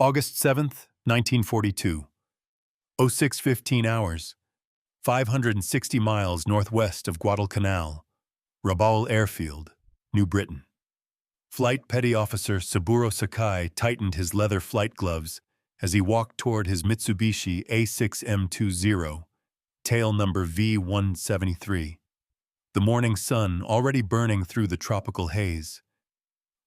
August 7th, 1942. 06:15 hours, 560 miles northwest of Guadalcanal, Rabaul Airfield, New Britain. Flight Petty Officer Saburo Sakai tightened his leather flight gloves as he walked toward his Mitsubishi A6M Zero, tail number V173. The morning sun already burning through the tropical haze.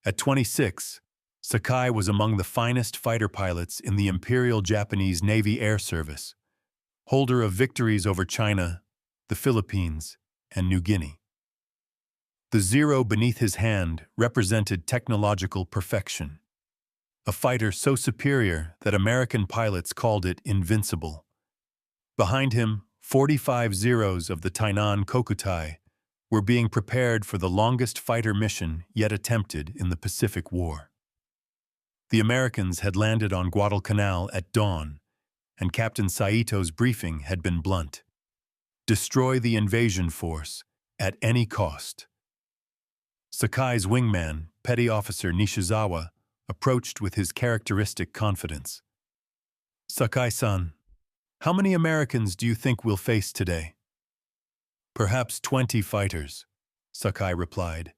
At 26, Sakai was among the finest fighter pilots in the Imperial Japanese Navy Air Service, holder of victories over China, the Philippines, and New Guinea. The Zero beneath his hand represented technological perfection, a fighter so superior that American pilots called it invincible. Behind him, 45 Zeros of the Tainan Kokutai were being prepared for the longest fighter mission yet attempted in the Pacific War. The Americans had landed on Guadalcanal at dawn, and Captain Saito's briefing had been blunt. Destroy the invasion force at any cost. Sakai's wingman, Petty Officer Nishizawa, approached with his characteristic confidence. Sakai-san, how many Americans do you think we'll face today? Perhaps 20 fighters, Sakai replied,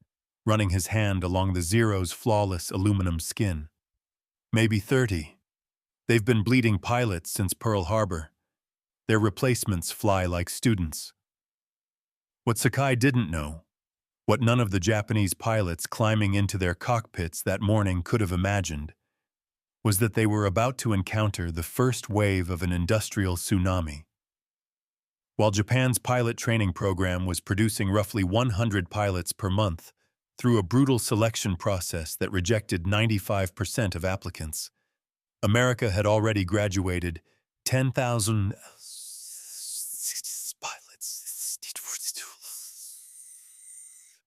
running his hand along the Zero's flawless aluminum skin. Maybe 30. They've been bleeding pilots since Pearl Harbor. Their replacements fly like students. What Sakai didn't know, what none of the Japanese pilots climbing into their cockpits that morning could have imagined, was that they were about to encounter the first wave of an industrial tsunami. While Japan's pilot training program was producing roughly 100 pilots per month through a brutal selection process that rejected 95% of applicants, America had already graduated 10,000 pilots.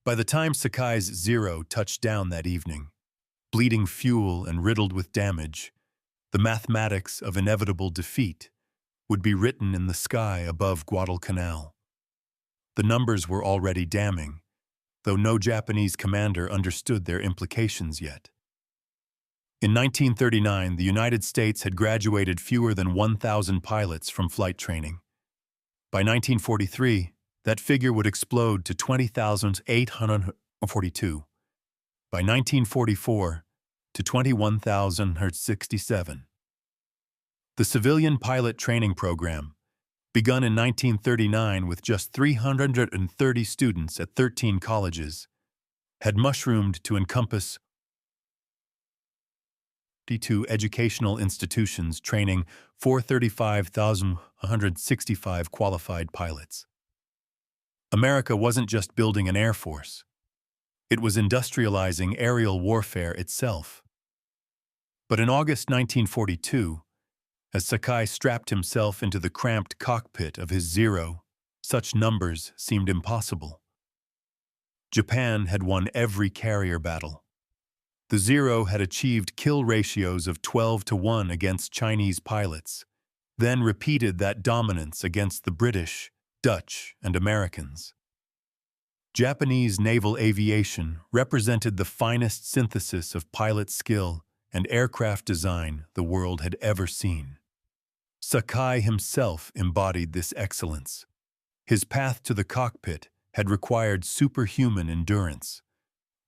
By the time Sakai's Zero touched down that evening, bleeding fuel and riddled with damage, the mathematics of inevitable defeat would be written in the sky above Guadalcanal. The numbers were already damning, though no Japanese commander understood their implications yet. In 1939, the United States had graduated fewer than 1,000 pilots from flight training. By 1943, that figure would explode to 20,842. By 1944, to 21,067. The civilian pilot training program, begun in 1939 with just 330 students at 13 colleges, had mushroomed to encompass 52 educational institutions training 435,165 qualified pilots. America wasn't just building an air force. It was industrializing aerial warfare itself. But in August 1942, as Sakai strapped himself into the cramped cockpit of his Zero, such numbers seemed impossible. Japan had won every carrier battle. The Zero had achieved kill ratios of 12-1 against Chinese pilots, then repeated that dominance against the British, Dutch, and Americans. Japanese naval aviation represented the finest synthesis of pilot skill and aircraft design the world had ever seen. Sakai himself embodied this excellence. His path to the cockpit had required superhuman endurance.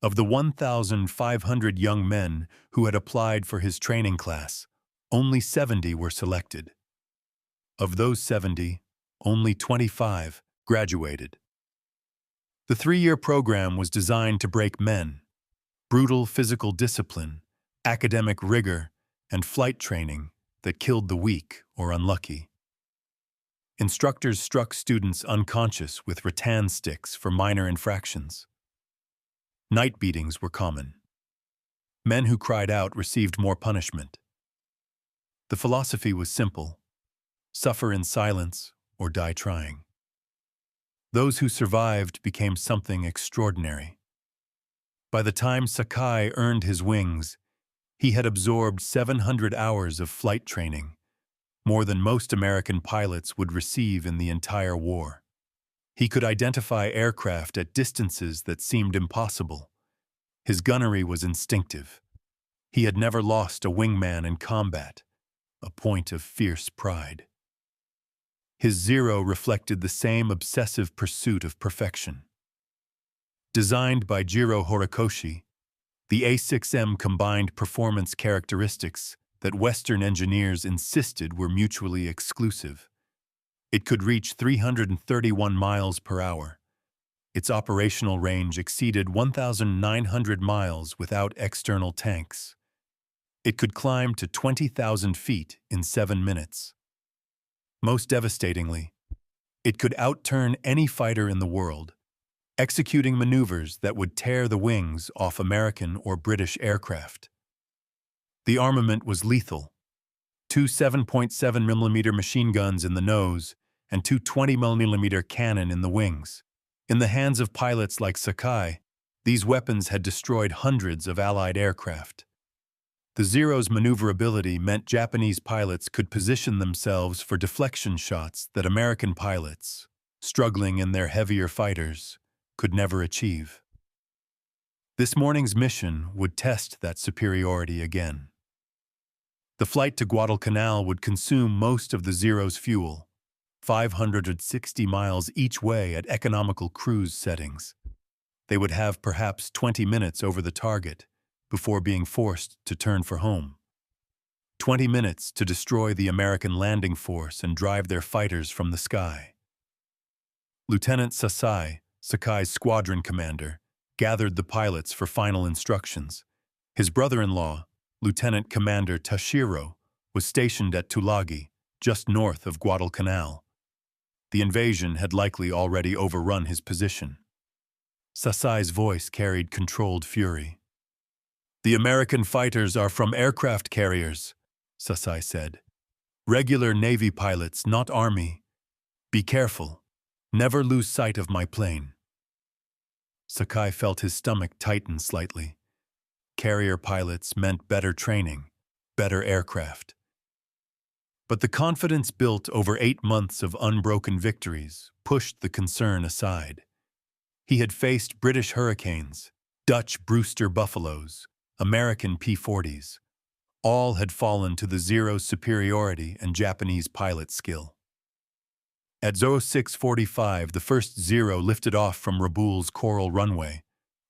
Of the 1,500 young men who had applied for his training class, only 70 were selected. Of those 70, only 25 graduated. The 3-year program was designed to break men. Brutal physical discipline, academic rigor, and flight training that killed the weak or unlucky. Instructors struck students unconscious with rattan sticks for minor infractions. Night beatings were common. Men who cried out received more punishment. The philosophy was simple: suffer in silence or die trying. Those who survived became something extraordinary. By the time Sakai earned his wings, he had absorbed 700 hours of flight training, more than most American pilots would receive in the entire war. He could identify aircraft at distances that seemed impossible. His gunnery was instinctive. He had never lost a wingman in combat, a point of fierce pride. His Zero reflected the same obsessive pursuit of perfection. Designed by Jiro Horikoshi, the A6M combined performance characteristics that Western engineers insisted were mutually exclusive. It could reach 331 miles per hour. Its operational range exceeded 1,900 miles without external tanks. It could climb to 20,000 feet in 7 minutes. Most devastatingly, it could outturn any fighter in the world, executing maneuvers that would tear the wings off American or British aircraft. The armament was lethal: 2 7.7mm machine guns in the nose and 2 20mm cannon in the wings. In the hands of pilots like Sakai, these weapons had destroyed hundreds of Allied aircraft. The Zero's maneuverability meant Japanese pilots could position themselves for deflection shots that American pilots, struggling in their heavier fighters, could never achieve. This morning's mission would test that superiority again. The flight to Guadalcanal would consume most of the Zero's fuel, 560 miles each way at economical cruise settings. They would have perhaps 20 minutes over the target before being forced to turn for home. 20 minutes to destroy the American landing force and drive their fighters from the sky. Lieutenant Sasai, Sakai's squadron commander, gathered the pilots for final instructions. His brother-in-law, Lieutenant Commander Tashiro, was stationed at Tulagi, just north of Guadalcanal. The invasion had likely already overrun his position. Sasai's voice carried controlled fury. "The American fighters are from aircraft carriers," Sasai said. "Regular Navy pilots, not Army. Be careful. Never lose sight of my plane." Sakai felt his stomach tighten slightly. Carrier pilots meant better training, better aircraft. But the confidence built over 8 months of unbroken victories pushed the concern aside. He had faced British Hurricanes, Dutch Brewster Buffaloes, American P-40s. All had fallen to the Zero's superiority and Japanese pilot skill. At 06:45, the first Zero lifted off from Rabaul's coral runway,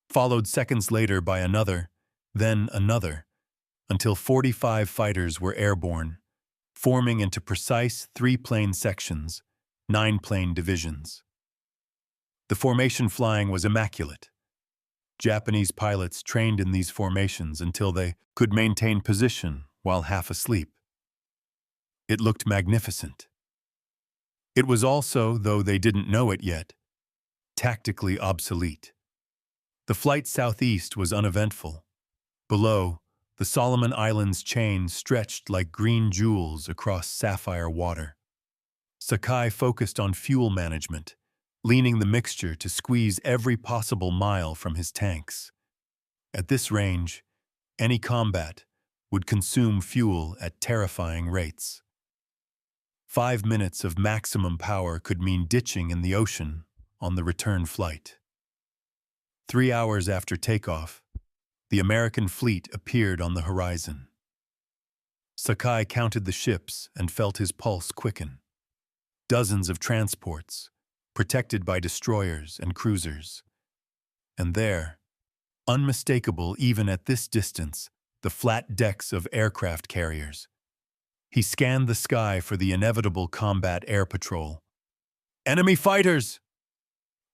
followed seconds later by another, then another, until 45 fighters were airborne, forming into precise 3-plane sections, 9-plane divisions. The formation flying was immaculate. Japanese pilots trained in these formations until they could maintain position while half asleep. It looked magnificent. It was also, though they didn't know it yet, tactically obsolete. The flight southeast was uneventful. Below, the Solomon Islands chain stretched like green jewels across sapphire water. Sakai focused on fuel management, leaning the mixture to squeeze every possible mile from his tanks. At this range, any combat would consume fuel at terrifying rates. 5 minutes of maximum power could mean ditching in the ocean on the return flight. 3 hours after takeoff, the American fleet appeared on the horizon. Sakai counted the ships and felt his pulse quicken. Dozens of transports, protected by destroyers and cruisers. And there, unmistakable even at this distance, the flat decks of aircraft carriers. He scanned the sky for the inevitable combat air patrol. "Enemy fighters!"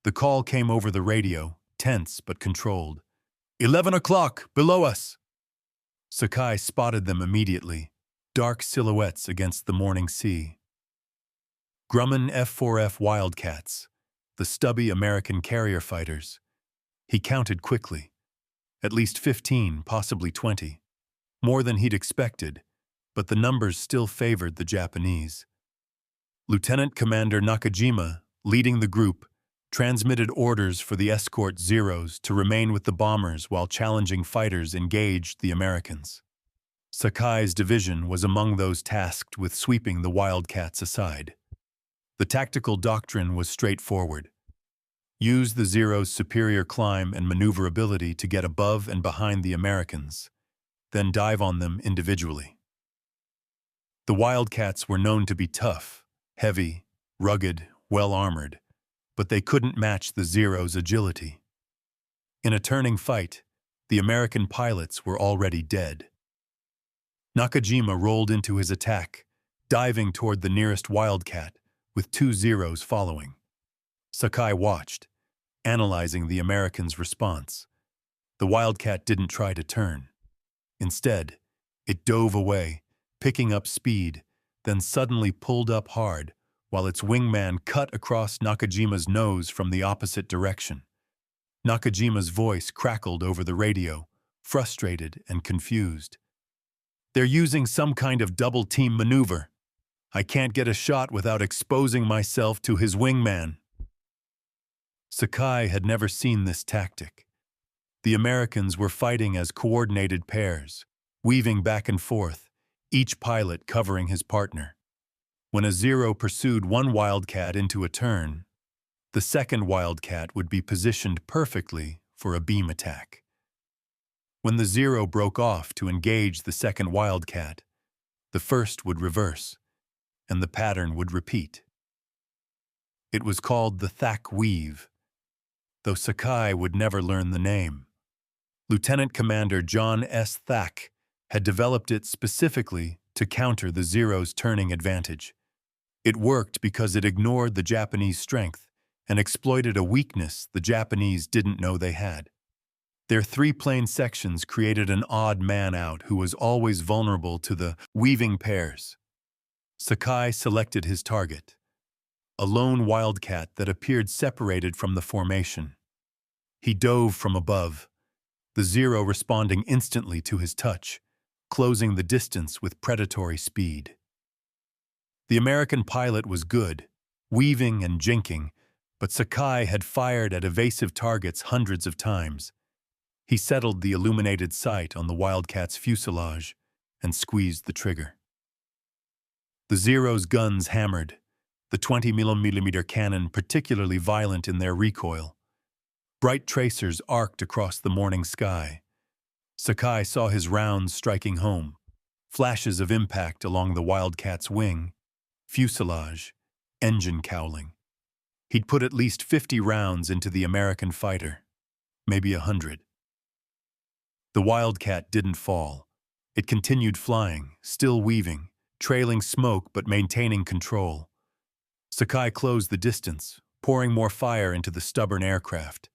The call came over the radio, tense but controlled. 11 o'clock, below us!" Sakai spotted them immediately, dark silhouettes against the morning sea. Grumman F-4F Wildcats, the stubby American carrier fighters. He counted quickly. At least 15, possibly 20. More than he'd expected, but the numbers still favored the Japanese. Lieutenant Commander Nakajima, leading the group, transmitted orders for the escort Zeros to remain with the bombers while challenging fighters engaged the Americans. Sakai's division was among those tasked with sweeping the Wildcats aside. The tactical doctrine was straightforward. Use the Zero's superior climb and maneuverability to get above and behind the Americans. then dive on them individually. The Wildcats were known to be tough, heavy, rugged, well-armored, but they couldn't match the Zero's agility. In a turning fight, the American pilots were already dead. Nakajima rolled into his attack, diving toward the nearest Wildcat, with 2 Zeros following. Sakai watched, analyzing the Americans' response. The Wildcat didn't try to turn. Instead, it dove away, picking up speed, then suddenly pulled up hard, while its wingman cut across Nakajima's nose from the opposite direction. Nakajima's voice crackled over the radio, frustrated and confused. "They're using some kind of double-team maneuver. I can't get a shot without exposing myself to his wingman." Sakai had never seen this tactic. The Americans were fighting as coordinated pairs, weaving back and forth, each pilot covering his partner. When a Zero pursued one Wildcat into a turn, the second Wildcat would be positioned perfectly for a beam attack. When the Zero broke off to engage the second Wildcat, the first would reverse, and the pattern would repeat. It was called the Thach weave, though Sakai would never learn the name. Lieutenant Commander John S. Thach had developed it specifically to counter the Zero's turning advantage. It worked because it ignored the Japanese strength and exploited a weakness the Japanese didn't know they had. Their 3 plane sections created an odd man out who was always vulnerable to the weaving pairs. Sakai selected his target, a lone Wildcat that appeared separated from the formation. He dove from above, the Zero responding instantly to his touch, closing the distance with predatory speed. The American pilot was good, weaving and jinking, but Sakai had fired at evasive targets hundreds of times. He settled the illuminated sight on the Wildcat's fuselage and squeezed the trigger. The Zero's guns hammered, the 20mm cannon particularly violent in their recoil. Bright tracers arced across the morning sky. Sakai saw his rounds striking home, flashes of impact along the Wildcat's wing, fuselage, engine cowling. He'd put at least 50 rounds into the American fighter, maybe 100. The Wildcat didn't fall. It continued flying, still weaving, trailing smoke but maintaining control. Sakai closed the distance, pouring more fire into the stubborn aircraft.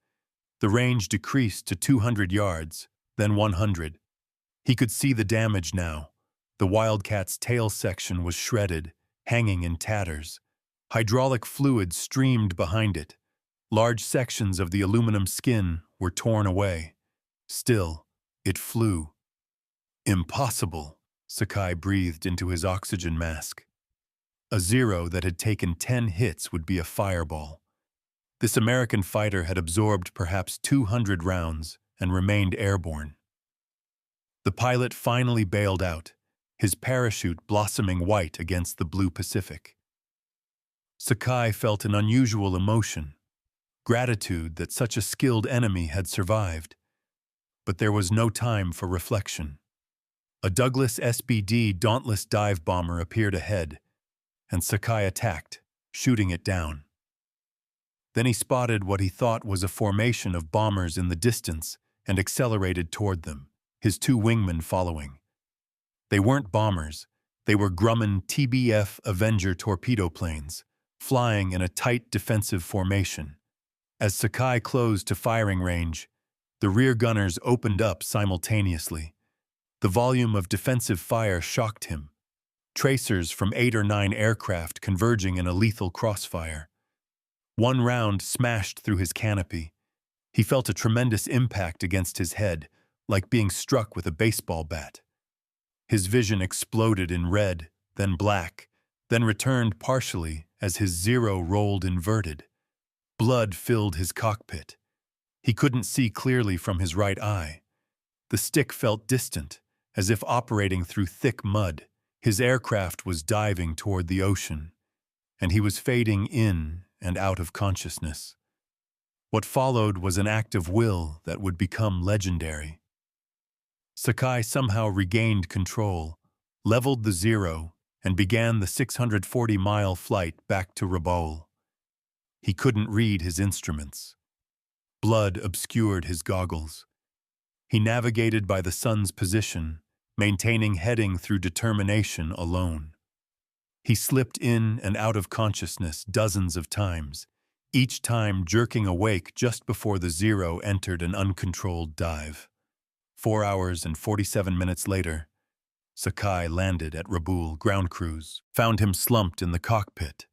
The range decreased to 200 yards, then 100. He could see the damage now. The Wildcat's tail section was shredded, hanging in tatters. Hydraulic fluid streamed behind it. Large sections of the aluminum skin were torn away. Still, it flew. "Impossible," Sakai breathed into his oxygen mask. A Zero that had taken 10 hits would be a fireball. This American fighter had absorbed perhaps 200 rounds and remained airborne. The pilot finally bailed out, his parachute blossoming white against the blue Pacific. Sakai felt an unusual emotion, gratitude that such a skilled enemy had survived. But there was no time for reflection. A Douglas SBD Dauntless dive bomber appeared ahead, and Sakai attacked, shooting it down. Then he spotted what he thought was a formation of bombers in the distance and accelerated toward them, his 2 wingmen following. They weren't bombers, they were Grumman TBF Avenger torpedo planes, flying in a tight defensive formation. As Sakai closed to firing range, the rear gunners opened up simultaneously. The volume of defensive fire shocked him. Tracers from 8 or 9 aircraft converging in a lethal crossfire. One round smashed through his canopy. He felt a tremendous impact against his head, like being struck with a baseball bat. His vision exploded in red, then black, then returned partially as his Zero rolled inverted. Blood filled his cockpit. He couldn't see clearly from his right eye. The stick felt distant, as if operating through thick mud. His aircraft was diving toward the ocean, and he was fading in and out of consciousness. What followed was an act of will that would become legendary. Sakai somehow regained control, leveled the Zero, and began the 640-mile flight back to Rabaul. He couldn't read his instruments. Blood obscured his goggles. He navigated by the sun's position, maintaining heading through determination alone. He slipped in and out of consciousness dozens of times, each time jerking awake just before the Zero entered an uncontrolled dive. 4 hours and 47 minutes later, Sakai landed at Rabaul ground crews, found him slumped in the cockpit,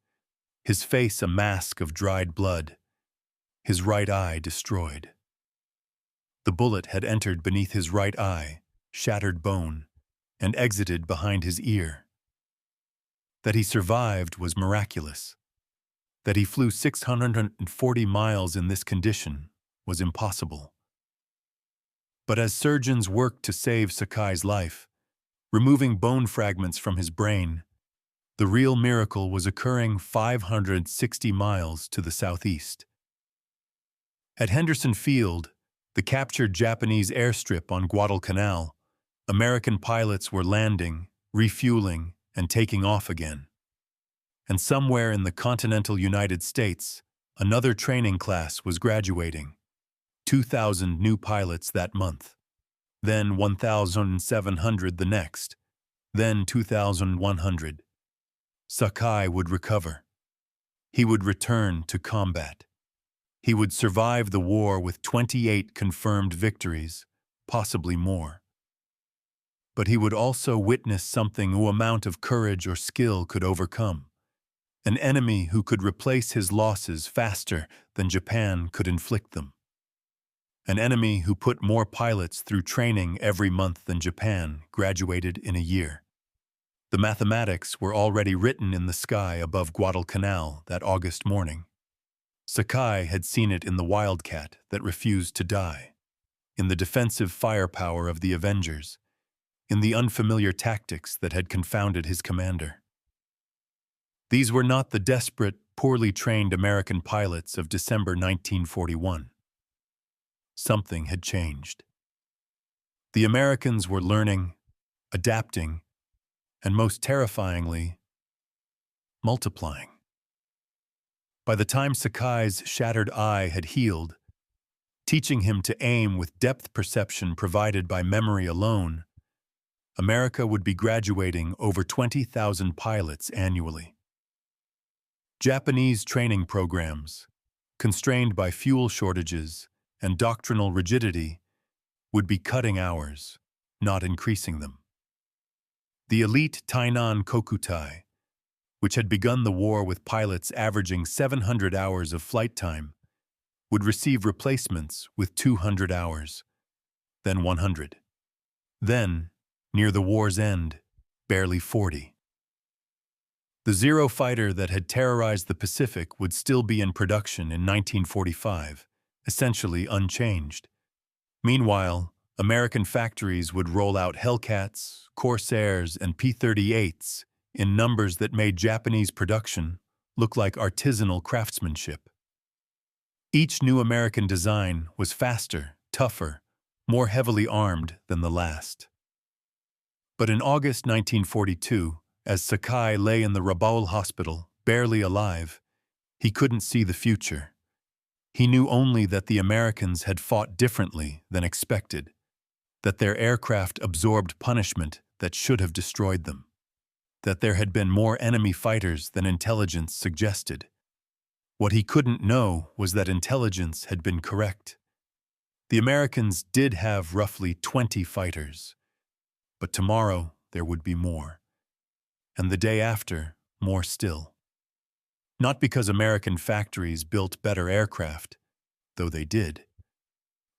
his face a mask of dried blood, his right eye destroyed. The bullet had entered beneath his right eye, shattered bone, and exited behind his ear. That he survived was miraculous. That he flew 640 miles in this condition was impossible. But as surgeons worked to save Sakai's life, removing bone fragments from his brain, the real miracle was occurring 560 miles to the southeast. At Henderson Field, the captured Japanese airstrip on Guadalcanal, American pilots were landing, refueling, and taking off again. And somewhere in the continental United States, another training class was graduating. 2,000 new pilots that month, then 1,700 the next, then 2,100. Sakai would recover. He would return to combat. He would survive the war with 28 confirmed victories, possibly more. But he would also witness something no amount of courage or skill could overcome. An enemy who could replace his losses faster than Japan could inflict them. An enemy who put more pilots through training every month than Japan graduated in a year. The mathematics were already written in the sky above Guadalcanal that August morning. Sakai had seen it in the Wildcat that refused to die, in the defensive firepower of the Avengers, in the unfamiliar tactics that had confounded his commander. These were not the desperate, poorly trained American pilots of December 1941. Something had changed. The Americans were learning, adapting, and most terrifyingly, multiplying. By the time Sakai's shattered eye had healed, teaching him to aim with depth perception provided by memory alone, America would be graduating over 20,000 pilots annually. Japanese training programs, constrained by fuel shortages and doctrinal rigidity, would be cutting hours, not increasing them. The elite Tainan Kokutai, which had begun the war with pilots averaging 700 hours of flight time, would receive replacements with 200 hours, then 100. Then, near the war's end, barely 40. The Zero fighter that had terrorized the Pacific would still be in production in 1945, essentially unchanged. Meanwhile, American factories would roll out Hellcats, Corsairs, and P-38s in numbers that made Japanese production look like artisanal craftsmanship. Each new American design was faster, tougher, more heavily armed than the last. But in August 1942, as Sakai lay in the Rabaul hospital, barely alive, he couldn't see the future. He knew only that the Americans had fought differently than expected, that their aircraft absorbed punishment that should have destroyed them, that there had been more enemy fighters than intelligence suggested. What he couldn't know was that intelligence had been correct. The Americans did have roughly 20 fighters, but tomorrow there would be more, and the day after, more still. Not because American factories built better aircraft, though they did,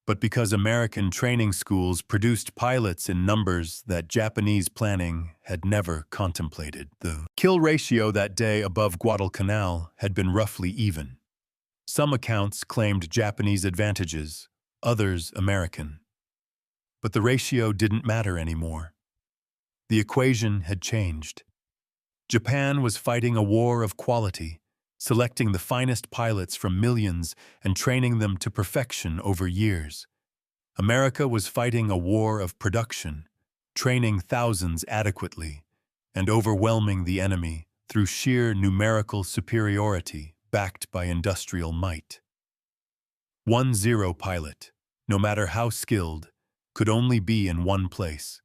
but because American training schools produced pilots in numbers that Japanese planning had never contemplated. The kill ratio that day above Guadalcanal had been roughly even. Some accounts claimed Japanese advantages, others American. But the ratio didn't matter anymore. The equation had changed. Japan was fighting a war of quality, selecting the finest pilots from millions and training them to perfection over years. America was fighting a war of production, training thousands adequately, and overwhelming the enemy through sheer numerical superiority backed by industrial might. 1-0 pilot, no matter how skilled, could only be in one place,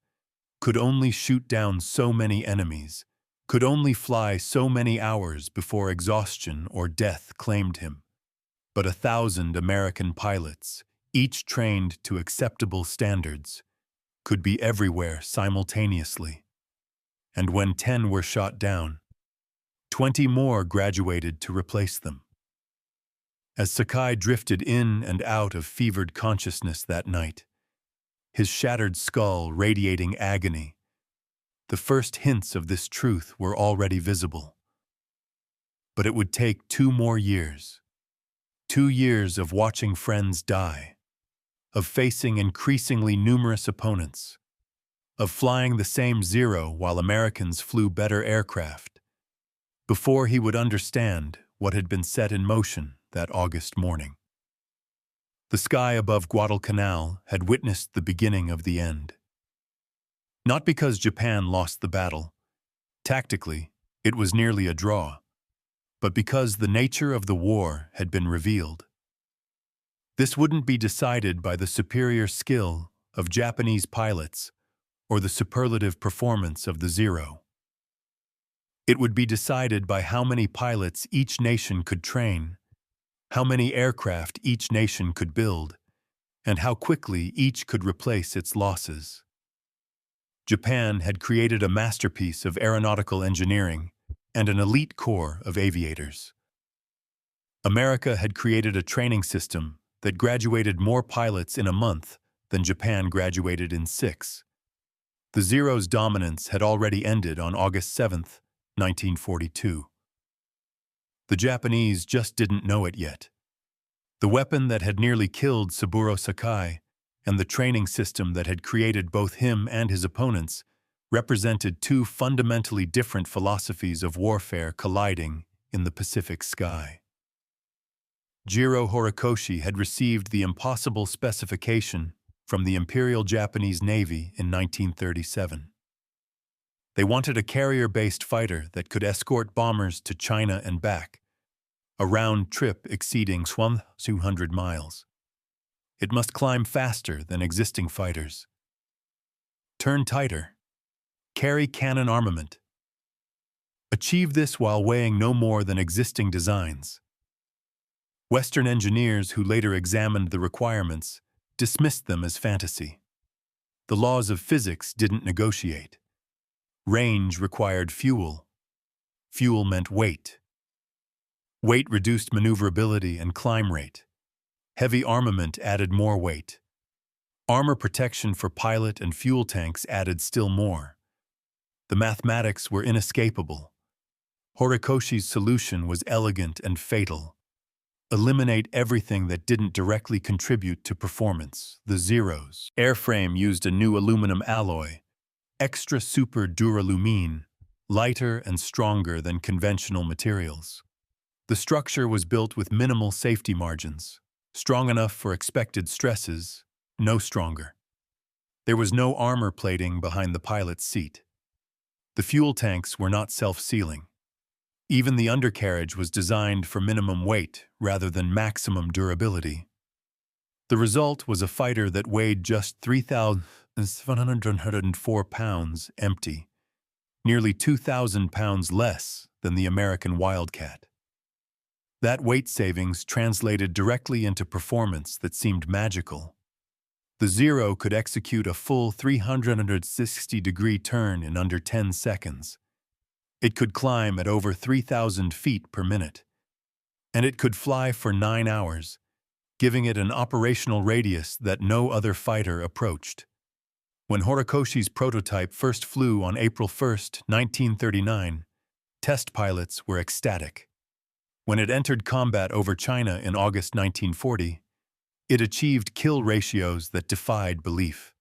could only shoot down so many enemies, could only fly so many hours before exhaustion or death claimed him. But 1,000 American pilots, each trained to acceptable standards, could be everywhere simultaneously. And when 10 were shot down, 20 more graduated to replace them. As Sakai drifted in and out of fevered consciousness that night, his shattered skull radiating agony, the first hints of this truth were already visible. But it would take 2 more years. 2 years of watching friends die, of facing increasingly numerous opponents, of flying the same Zero while Americans flew better aircraft, before he would understand what had been set in motion that August morning. The sky above Guadalcanal had witnessed the beginning of the end. Not because Japan lost the battle. Tactically, it was nearly a draw, but because the nature of the war had been revealed. This wouldn't be decided by the superior skill of Japanese pilots or the superlative performance of the Zero. It would be decided by how many pilots each nation could train, how many aircraft each nation could build, and how quickly each could replace its losses. Japan had created a masterpiece of aeronautical engineering and an elite corps of aviators. America had created a training system that graduated more pilots in a month than Japan graduated in 6. The Zero's dominance had already ended on August 7, 1942. The Japanese just didn't know it yet. The weapon that had nearly killed Saburo Sakai and the training system that had created both him and his opponents represented 2 fundamentally different philosophies of warfare colliding in the Pacific sky. Jiro Horikoshi had received the impossible specification from the Imperial Japanese Navy in 1937. They wanted a carrier-based fighter that could escort bombers to China and back, a round trip exceeding 200 miles. It must climb faster than existing fighters, turn tighter, carry cannon armament. Achieve this while weighing no more than existing designs. Western engineers who later examined the requirements dismissed them as fantasy. The laws of physics didn't negotiate. Range required fuel. Fuel meant weight. Weight reduced maneuverability and climb rate. Heavy armament added more weight. Armor protection for pilot and fuel tanks added still more. The mathematics were inescapable. Horikoshi's solution was elegant and fatal. Eliminate everything that didn't directly contribute to performance. The Zero's airframe used a new aluminum alloy, extra super duralumine, lighter and stronger than conventional materials. The structure was built with minimal safety margins, strong enough for expected stresses, no stronger. There was no armor plating behind the pilot's seat. The fuel tanks were not self-sealing. Even the undercarriage was designed for minimum weight rather than maximum durability. The result was a fighter that weighed just 3,704 pounds empty, nearly 2,000 pounds less than the American Wildcat. That weight savings translated directly into performance that seemed magical. The Zero could execute a full 360-degree turn in under 10 seconds. It could climb at over 3,000 feet per minute. And it could fly for 9 hours, giving it an operational radius that no other fighter approached. When Horikoshi's prototype first flew on April 1, 1939, test pilots were ecstatic. When it entered combat over China in August 1940, it achieved kill ratios that defied belief.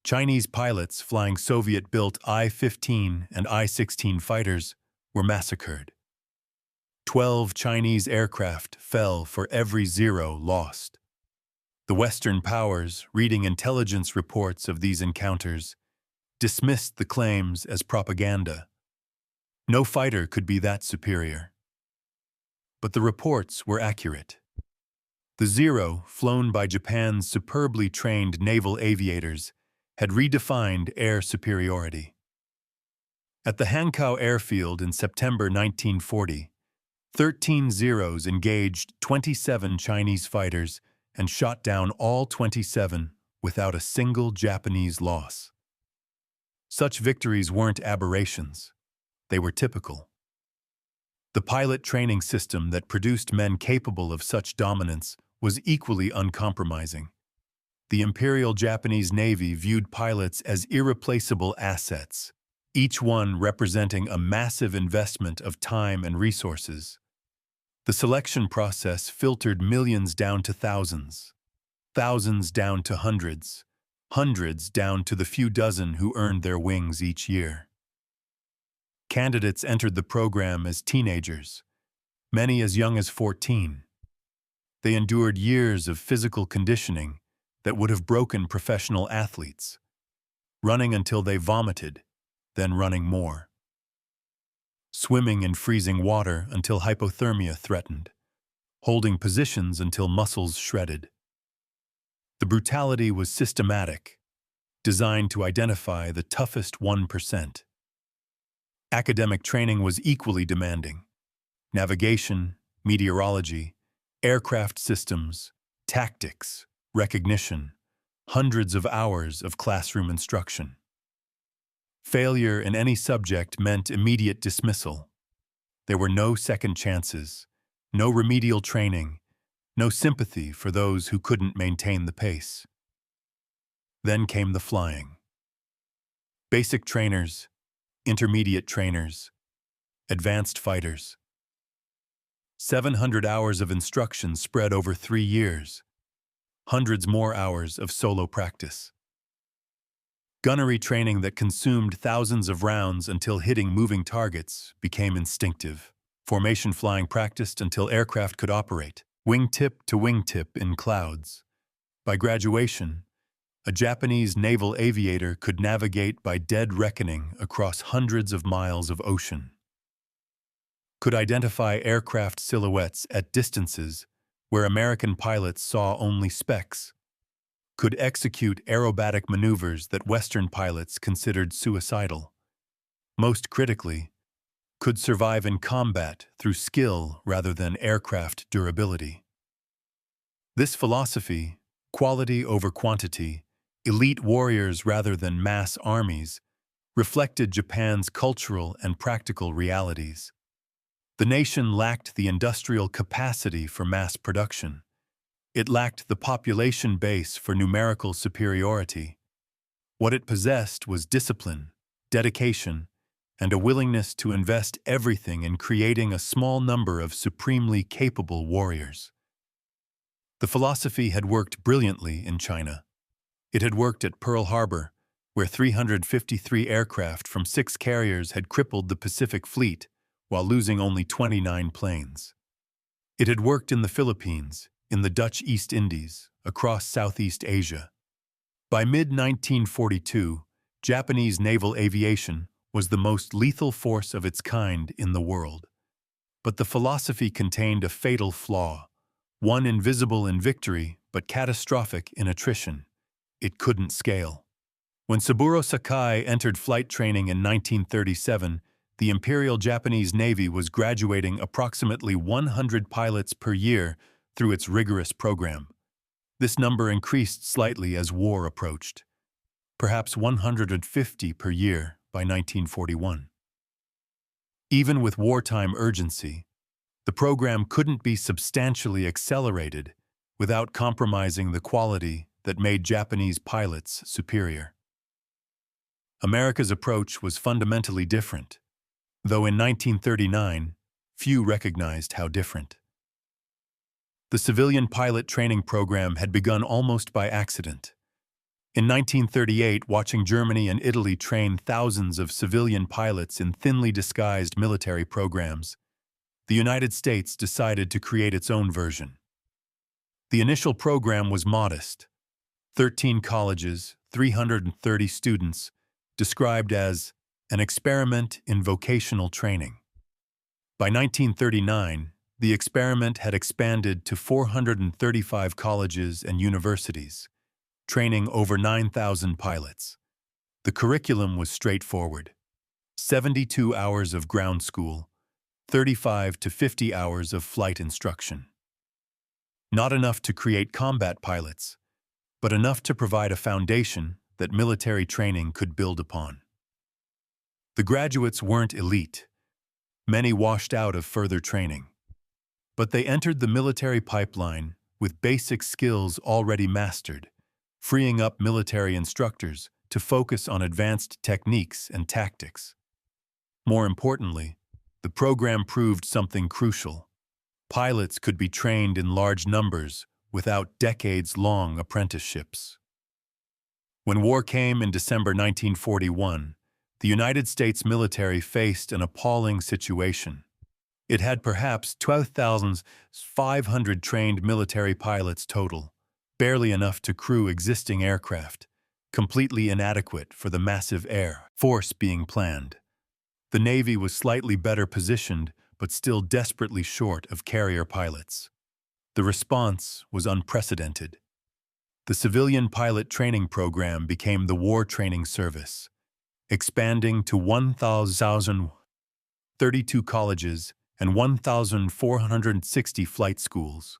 Chinese pilots flying Soviet-built I-15 and I-16 fighters were massacred. 12 Chinese aircraft fell for every Zero lost. The Western powers, reading intelligence reports of these encounters, dismissed the claims as propaganda. No fighter could be that superior. But the reports were accurate. The Zero, flown by Japan's superbly trained naval aviators, had redefined air superiority. At the Hankow airfield in September 1940, 13 Zeros engaged 27 Chinese fighters and shot down all 27 without a single Japanese loss. Such victories weren't aberrations. They were typical. The pilot training system that produced men capable of such dominance was equally uncompromising. The Imperial Japanese Navy viewed pilots as irreplaceable assets, each one representing a massive investment of time and resources. The selection process filtered millions down to thousands, thousands down to hundreds, hundreds down to the few dozen who earned their wings each year. Candidates entered the program as teenagers, many as young as 14. They endured years of physical conditioning that would have broken professional athletes, running until they vomited, then running more. Swimming in freezing water until hypothermia threatened, holding positions until muscles shredded. The brutality was systematic, designed to identify the toughest 1%. Academic training was equally demanding. Navigation, meteorology, aircraft systems, tactics, recognition, hundreds of hours of classroom instruction. Failure in any subject meant immediate dismissal. There were no second chances, no remedial training, no sympathy for those who couldn't maintain the pace. Then came the flying. Basic trainers, intermediate trainers, advanced fighters. 700 hours of instruction spread over 3 years, hundreds more hours of solo practice. Gunnery training that consumed thousands of rounds until hitting moving targets became instinctive. Formation flying practiced until aircraft could operate, wingtip to wingtip in clouds. By graduation, a Japanese naval aviator could navigate by dead reckoning across hundreds of miles of ocean. Could identify aircraft silhouettes at distances where American pilots saw only specks. Could execute aerobatic maneuvers that Western pilots considered suicidal. Most critically, could survive in combat through skill rather than aircraft durability. This philosophy, quality over quantity, elite warriors rather than mass armies, reflected Japan's cultural and practical realities. The nation lacked the industrial capacity for mass production. It lacked the population base for numerical superiority. What it possessed was discipline, dedication, and a willingness to invest everything in creating a small number of supremely capable warriors. The philosophy had worked brilliantly in China. It had worked at Pearl Harbor, where 353 aircraft from 6 carriers had crippled the Pacific Fleet while losing only 29 planes. It had worked in the Philippines, in the Dutch East Indies, across Southeast Asia. By mid-1942, Japanese naval aviation was the most lethal force of its kind in the world. But the philosophy contained a fatal flaw, one invisible in victory but catastrophic in attrition. It couldn't scale. When Saburo Sakai entered flight training in 1937, the Imperial Japanese Navy was graduating approximately 100 pilots per year through its rigorous program. This number increased slightly as war approached, perhaps 150 per year by 1941. Even with wartime urgency, the program couldn't be substantially accelerated without compromising the quality that made Japanese pilots superior. America's approach was fundamentally different, though in 1939, few recognized how different. The civilian pilot training program had begun almost by accident. In 1938, watching Germany and Italy train thousands of civilian pilots in thinly disguised military programs, the United States decided to create its own version. The initial program was modest: 13 colleges, 330 students, described as an experiment in vocational training. By 1939, the experiment had expanded to 435 colleges and universities, training over 9,000 pilots. The curriculum was straightforward: 72 hours of ground school, 35 to 50 hours of flight instruction. Not enough to create combat pilots, but enough to provide a foundation that military training could build upon. The graduates weren't elite. Many washed out of further training. But they entered the military pipeline with basic skills already mastered, freeing up military instructors to focus on advanced techniques and tactics. More importantly, the program proved something crucial. Pilots could be trained in large numbers without decades-long apprenticeships. When war came in December 1941, the United States military faced an appalling situation. It had perhaps 12,500 trained military pilots total, barely enough to crew existing aircraft, completely inadequate for the massive air force being planned. The Navy was slightly better positioned, but still desperately short of carrier pilots. The response was unprecedented. The civilian pilot training program became the War Training Service, expanding to 1,032 colleges and 1,460 flight schools.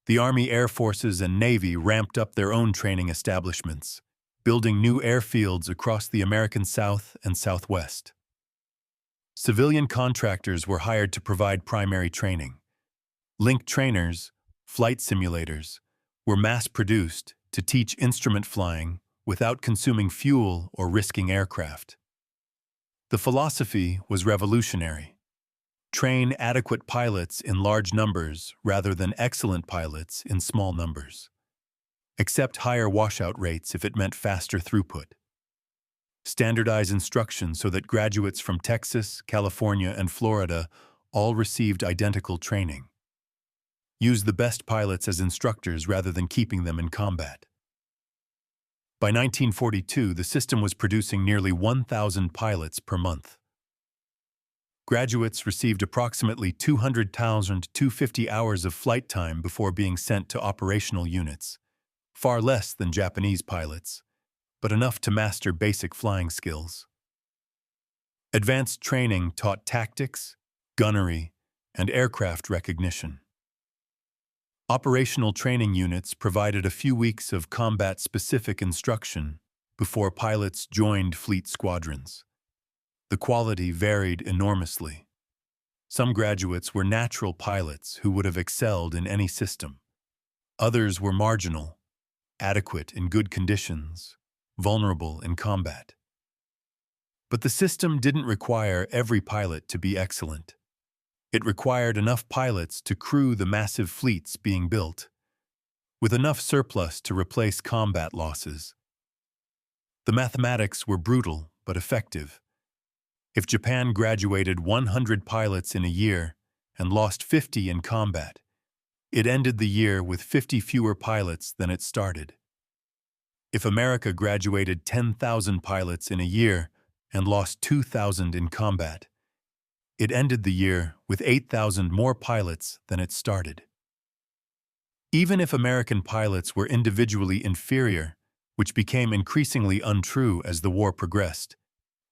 The Army, Air Forces, and Navy ramped up their own training establishments, building new airfields across the American South and Southwest. Civilian contractors were hired to provide primary training. Link trainers, flight simulators, were mass-produced to teach instrument flying without consuming fuel or risking aircraft. The philosophy was revolutionary: train adequate pilots in large numbers rather than excellent pilots in small numbers. Accept higher washout rates if it meant faster throughput. Standardize instruction so that graduates from Texas, California, and Florida all received identical training. Use the best pilots as instructors rather than keeping them in combat. By 1942, the system was producing nearly 1,000 pilots per month. Graduates received approximately 200,250 hours of flight time before being sent to operational units, far less than Japanese pilots, but enough to master basic flying skills. Advanced training taught tactics, gunnery, and aircraft recognition. Operational training units provided a few weeks of combat-specific instruction before pilots joined fleet squadrons. The quality varied enormously. Some graduates were natural pilots who would have excelled in any system. Others were marginal, adequate in good conditions, vulnerable in combat. But the system didn't require every pilot to be excellent. It required enough pilots to crew the massive fleets being built, with enough surplus to replace combat losses. The mathematics were brutal but effective. If Japan graduated 100 pilots in a year and lost 50 in combat, it ended the year with 50 fewer pilots than it started. If America graduated 10,000 pilots in a year and lost 2,000 in combat, it ended the year with 8,000 more pilots than it started. Even if American pilots were individually inferior, which became increasingly untrue as the war progressed,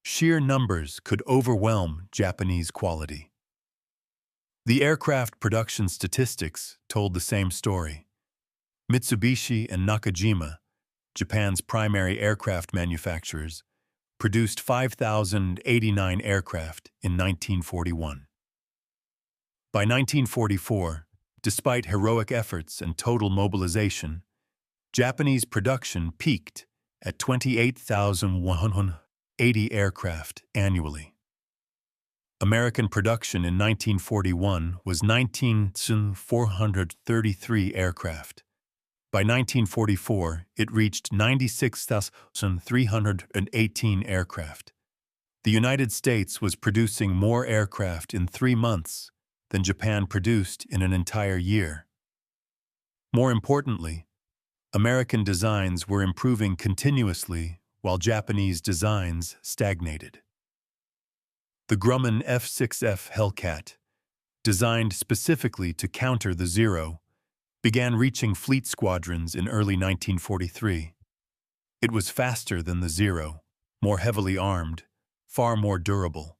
sheer numbers could overwhelm Japanese quality. The aircraft production statistics told the same story. Mitsubishi and Nakajima, Japan's primary aircraft manufacturers, produced 5,089 aircraft in 1941. By 1944, despite heroic efforts and total mobilization, Japanese production peaked at 28,180 aircraft annually. American production in 1941 was 19,433 aircraft. By 1944, it reached 96,318 aircraft. The United States was producing more aircraft in 3 months than Japan produced in an entire year. More importantly, American designs were improving continuously while Japanese designs stagnated. The Grumman F-6F Hellcat, designed specifically to counter the Zero, began reaching fleet squadrons in early 1943. It was faster than the Zero, more heavily armed, far more durable.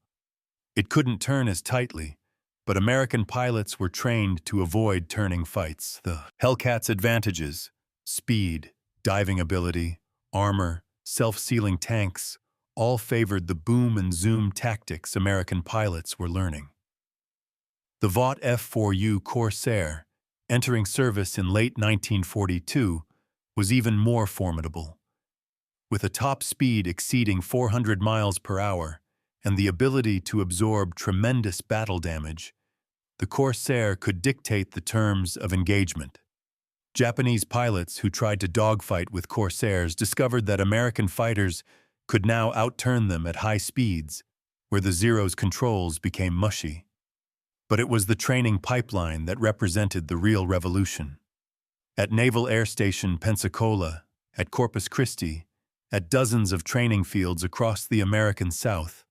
It couldn't turn as tightly, but American pilots were trained to avoid turning fights. The Hellcat's advantages, speed, diving ability, armor, self-sealing tanks, all favored the boom and zoom tactics American pilots were learning. The Vought F-4U Corsair, entering service in late 1942, was even more formidable. With a top speed exceeding 400 miles per hour and the ability to absorb tremendous battle damage, the Corsair could dictate the terms of engagement. Japanese pilots who tried to dogfight with Corsairs discovered that American fighters could now outturn them at high speeds, where the Zero's controls became mushy. But it was the training pipeline that represented the real revolution. At Naval Air Station Pensacola, at Corpus Christi, at dozens of training fields across the American South,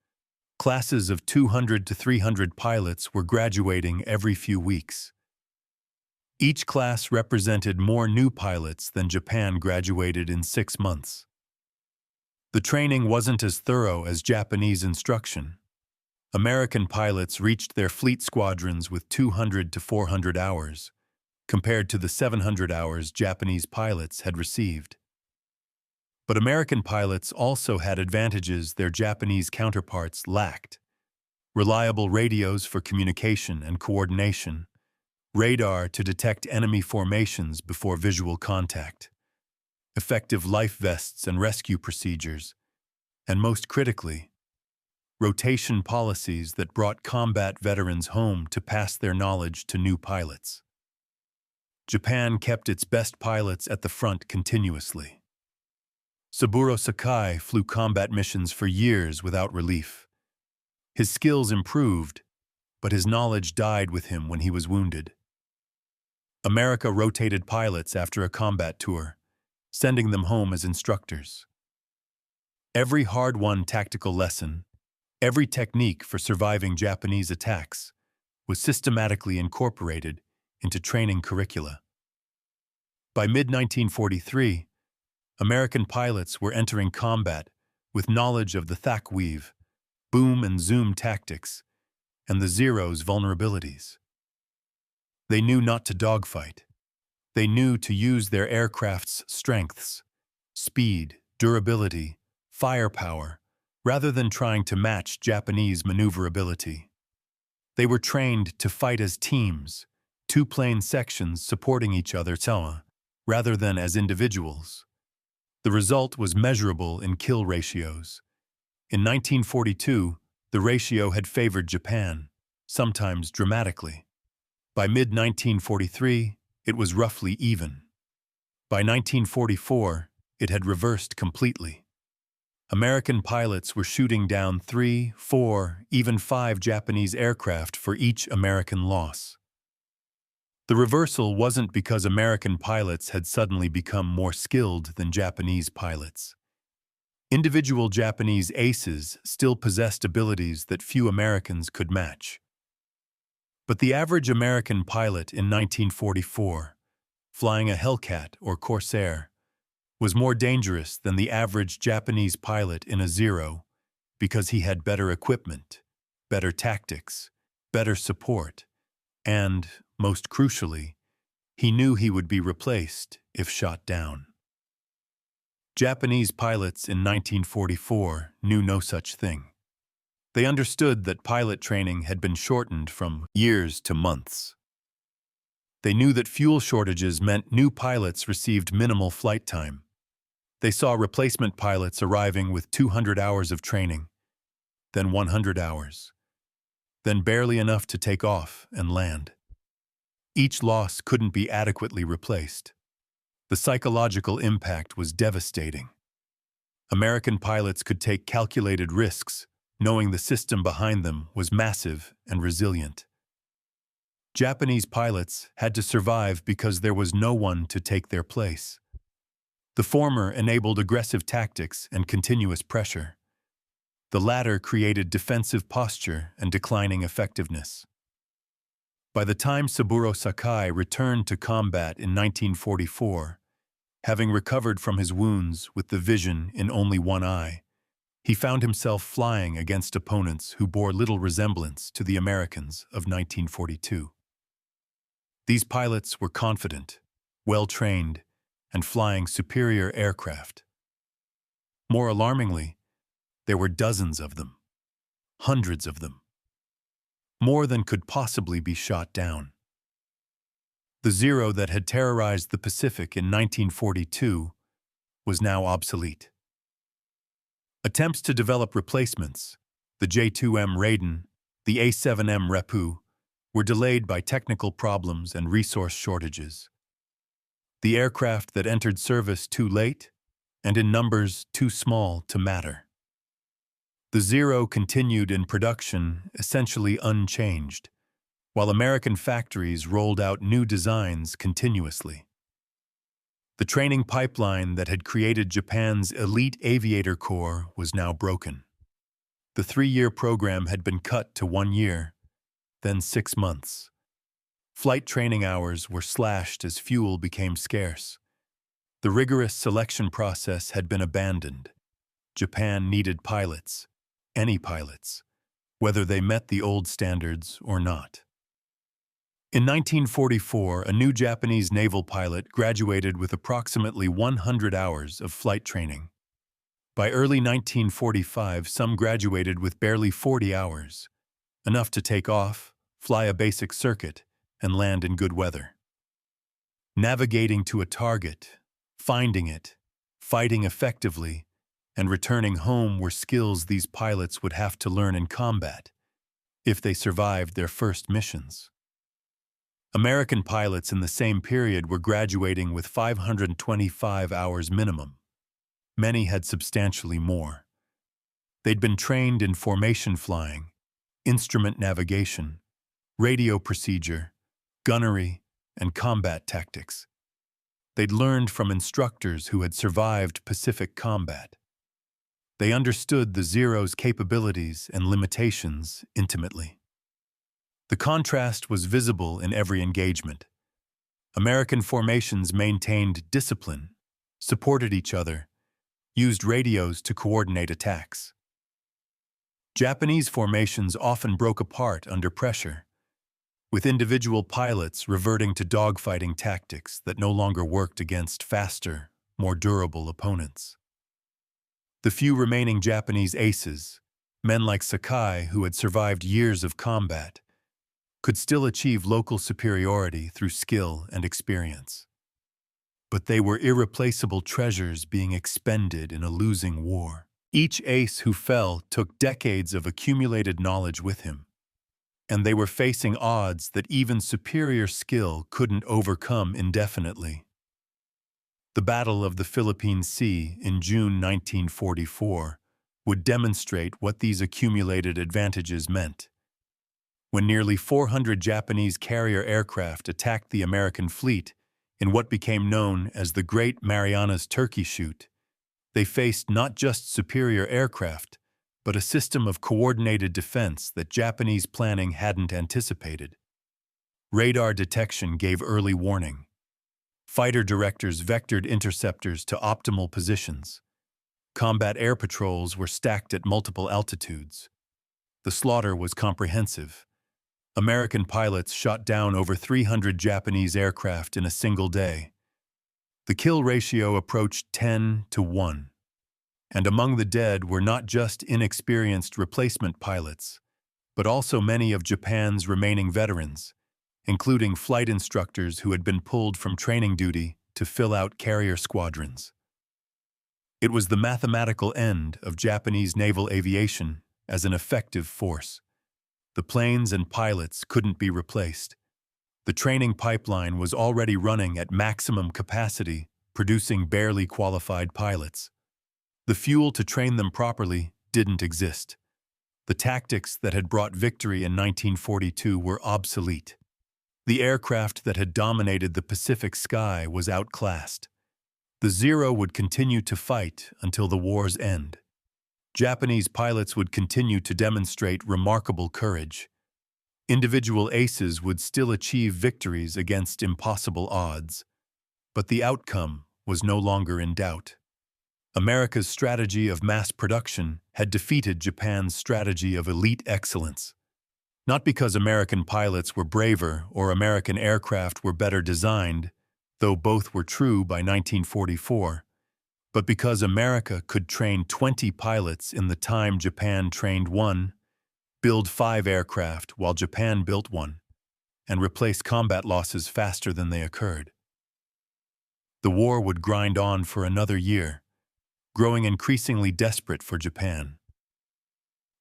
classes of 200 to 300 pilots were graduating every few weeks. Each class represented more new pilots than Japan graduated in 6 months. The training wasn't as thorough as Japanese instruction. American pilots reached their fleet squadrons with 200 to 400 hours, compared to the 700 hours Japanese pilots had received. But American pilots also had advantages their Japanese counterparts lacked: reliable radios for communication and coordination, radar to detect enemy formations before visual contact, effective life vests and rescue procedures, and most critically, rotation policies that brought combat veterans home to pass their knowledge to new pilots. Japan kept its best pilots at the front continuously. Saburo Sakai flew combat missions for years without relief. His skills improved, but his knowledge died with him when he was wounded. America rotated pilots after a combat tour, sending them home as instructors. Every hard-won tactical lesson, every technique for surviving Japanese attacks, was systematically incorporated into training curricula. By mid-1943, American pilots were entering combat with knowledge of the Thach weave, boom and zoom tactics, and the Zero's vulnerabilities. They knew not to dogfight. They knew to use their aircraft's strengths, speed, durability, firepower, rather than trying to match Japanese maneuverability. They were trained to fight as teams, two plane sections supporting each other, rather than as individuals. The result was measurable in kill ratios. In 1942, the ratio had favored Japan, sometimes dramatically. By mid-1943, it was roughly even. By 1944, it had reversed completely. American pilots were shooting down 3, 4, even 5 Japanese aircraft for each American loss. The reversal wasn't because American pilots had suddenly become more skilled than Japanese pilots. Individual Japanese aces still possessed abilities that few Americans could match. But the average American pilot in 1944, flying a Hellcat or Corsair, was more dangerous than the average Japanese pilot in a Zero because he had better equipment, better tactics, better support, and, most crucially, he knew he would be replaced if shot down. Japanese pilots in 1944 knew no such thing. They understood that pilot training had been shortened from years to months. They knew that fuel shortages meant new pilots received minimal flight time. They saw replacement pilots arriving with 200 hours of training, then 100 hours, then barely enough to take off and land. Each loss couldn't be adequately replaced. The psychological impact was devastating. American pilots could take calculated risks, knowing the system behind them was massive and resilient. Japanese pilots had to survive because there was no one to take their place. The former enabled aggressive tactics and continuous pressure. The latter created defensive posture and declining effectiveness. By the time Saburo Sakai returned to combat in 1944, having recovered from his wounds with the vision in only one eye, he found himself flying against opponents who bore little resemblance to the Americans of 1942. These pilots were confident, well-trained, and flying superior aircraft. More alarmingly, there were dozens of them, hundreds of them, more than could possibly be shot down. The Zero that had terrorized the Pacific in 1942 was now obsolete. Attempts to develop replacements, the J-2M Raiden, the A7M Rabaul, were delayed by technical problems and resource shortages. The aircraft that entered service too late and in numbers too small to matter. The Zero continued in production essentially unchanged, while American factories rolled out new designs continuously. The training pipeline that had created Japan's elite aviator corps was now broken. The 3-year program had been cut to 1 year, then 6 months. Flight training hours were slashed as fuel became scarce. The rigorous selection process had been abandoned. Japan needed pilots, any pilots, whether they met the old standards or not. In 1944, a new Japanese naval pilot graduated with approximately 100 hours of flight training. By early 1945, some graduated with barely 40 hours, enough to take off, fly a basic circuit, and land in good weather. Navigating to a target, finding it, fighting effectively, and returning home were skills these pilots would have to learn in combat if they survived their first missions. American pilots in the same period were graduating with 525 hours minimum. Many had substantially more. They'd been trained in formation flying, instrument navigation, radio procedure, gunnery, and combat tactics. They'd learned from instructors who had survived Pacific combat. They understood the Zero's capabilities and limitations intimately. The contrast was visible in every engagement. American formations maintained discipline, supported each other, used radios to coordinate attacks. Japanese formations often broke apart under pressure, with individual pilots reverting to dogfighting tactics that no longer worked against faster, more durable opponents. The few remaining Japanese aces, men like Sakai who had survived years of combat, could still achieve local superiority through skill and experience. But they were irreplaceable treasures being expended in a losing war. Each ace who fell took decades of accumulated knowledge with him, and they were facing odds that even superior skill couldn't overcome indefinitely. The Battle of the Philippine Sea in June 1944 would demonstrate what these accumulated advantages meant. When nearly 400 Japanese carrier aircraft attacked the American fleet in what became known as the Great Marianas Turkey Shoot, they faced not just superior aircraft, but a system of coordinated defense that Japanese planning hadn't anticipated. Radar detection gave early warning. Fighter directors vectored interceptors to optimal positions. Combat air patrols were stacked at multiple altitudes. The slaughter was comprehensive. American pilots shot down over 300 Japanese aircraft in a single day. The kill ratio approached 10-1. And among the dead were not just inexperienced replacement pilots, but also many of Japan's remaining veterans, including flight instructors who had been pulled from training duty to fill out carrier squadrons. It was the mathematical end of Japanese naval aviation as an effective force. The planes and pilots couldn't be replaced. The training pipeline was already running at maximum capacity, producing barely qualified pilots. The fuel to train them properly didn't exist. The tactics that had brought victory in 1942 were obsolete. The aircraft that had dominated the Pacific sky was outclassed. The Zero would continue to fight until the war's end. Japanese pilots would continue to demonstrate remarkable courage. Individual aces would still achieve victories against impossible odds. But the outcome was no longer in doubt. America's strategy of mass production had defeated Japan's strategy of elite excellence. Not because American pilots were braver or American aircraft were better designed, though both were true by 1944, but because America could train 20 pilots in the time Japan trained one, build 5 aircraft while Japan built one, and replace combat losses faster than they occurred. The war would grind on for another year, growing increasingly desperate for Japan.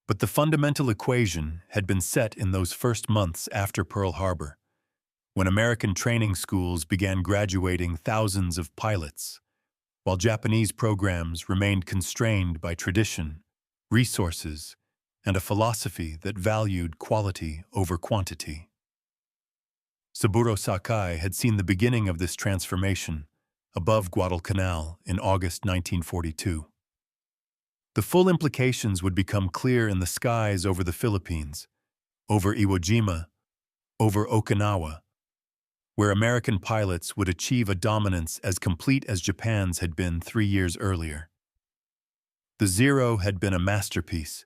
But the fundamental equation had been set in those first months after Pearl Harbor, when American training schools began graduating thousands of pilots, while Japanese programs remained constrained by tradition, resources, and a philosophy that valued quality over quantity. Saburo Sakai had seen the beginning of this transformation above Guadalcanal in August 1942. The full implications would become clear in the skies over the Philippines, over Iwo Jima, over Okinawa, where American pilots would achieve a dominance as complete as Japan's had been 3 years earlier. The Zero had been a masterpiece,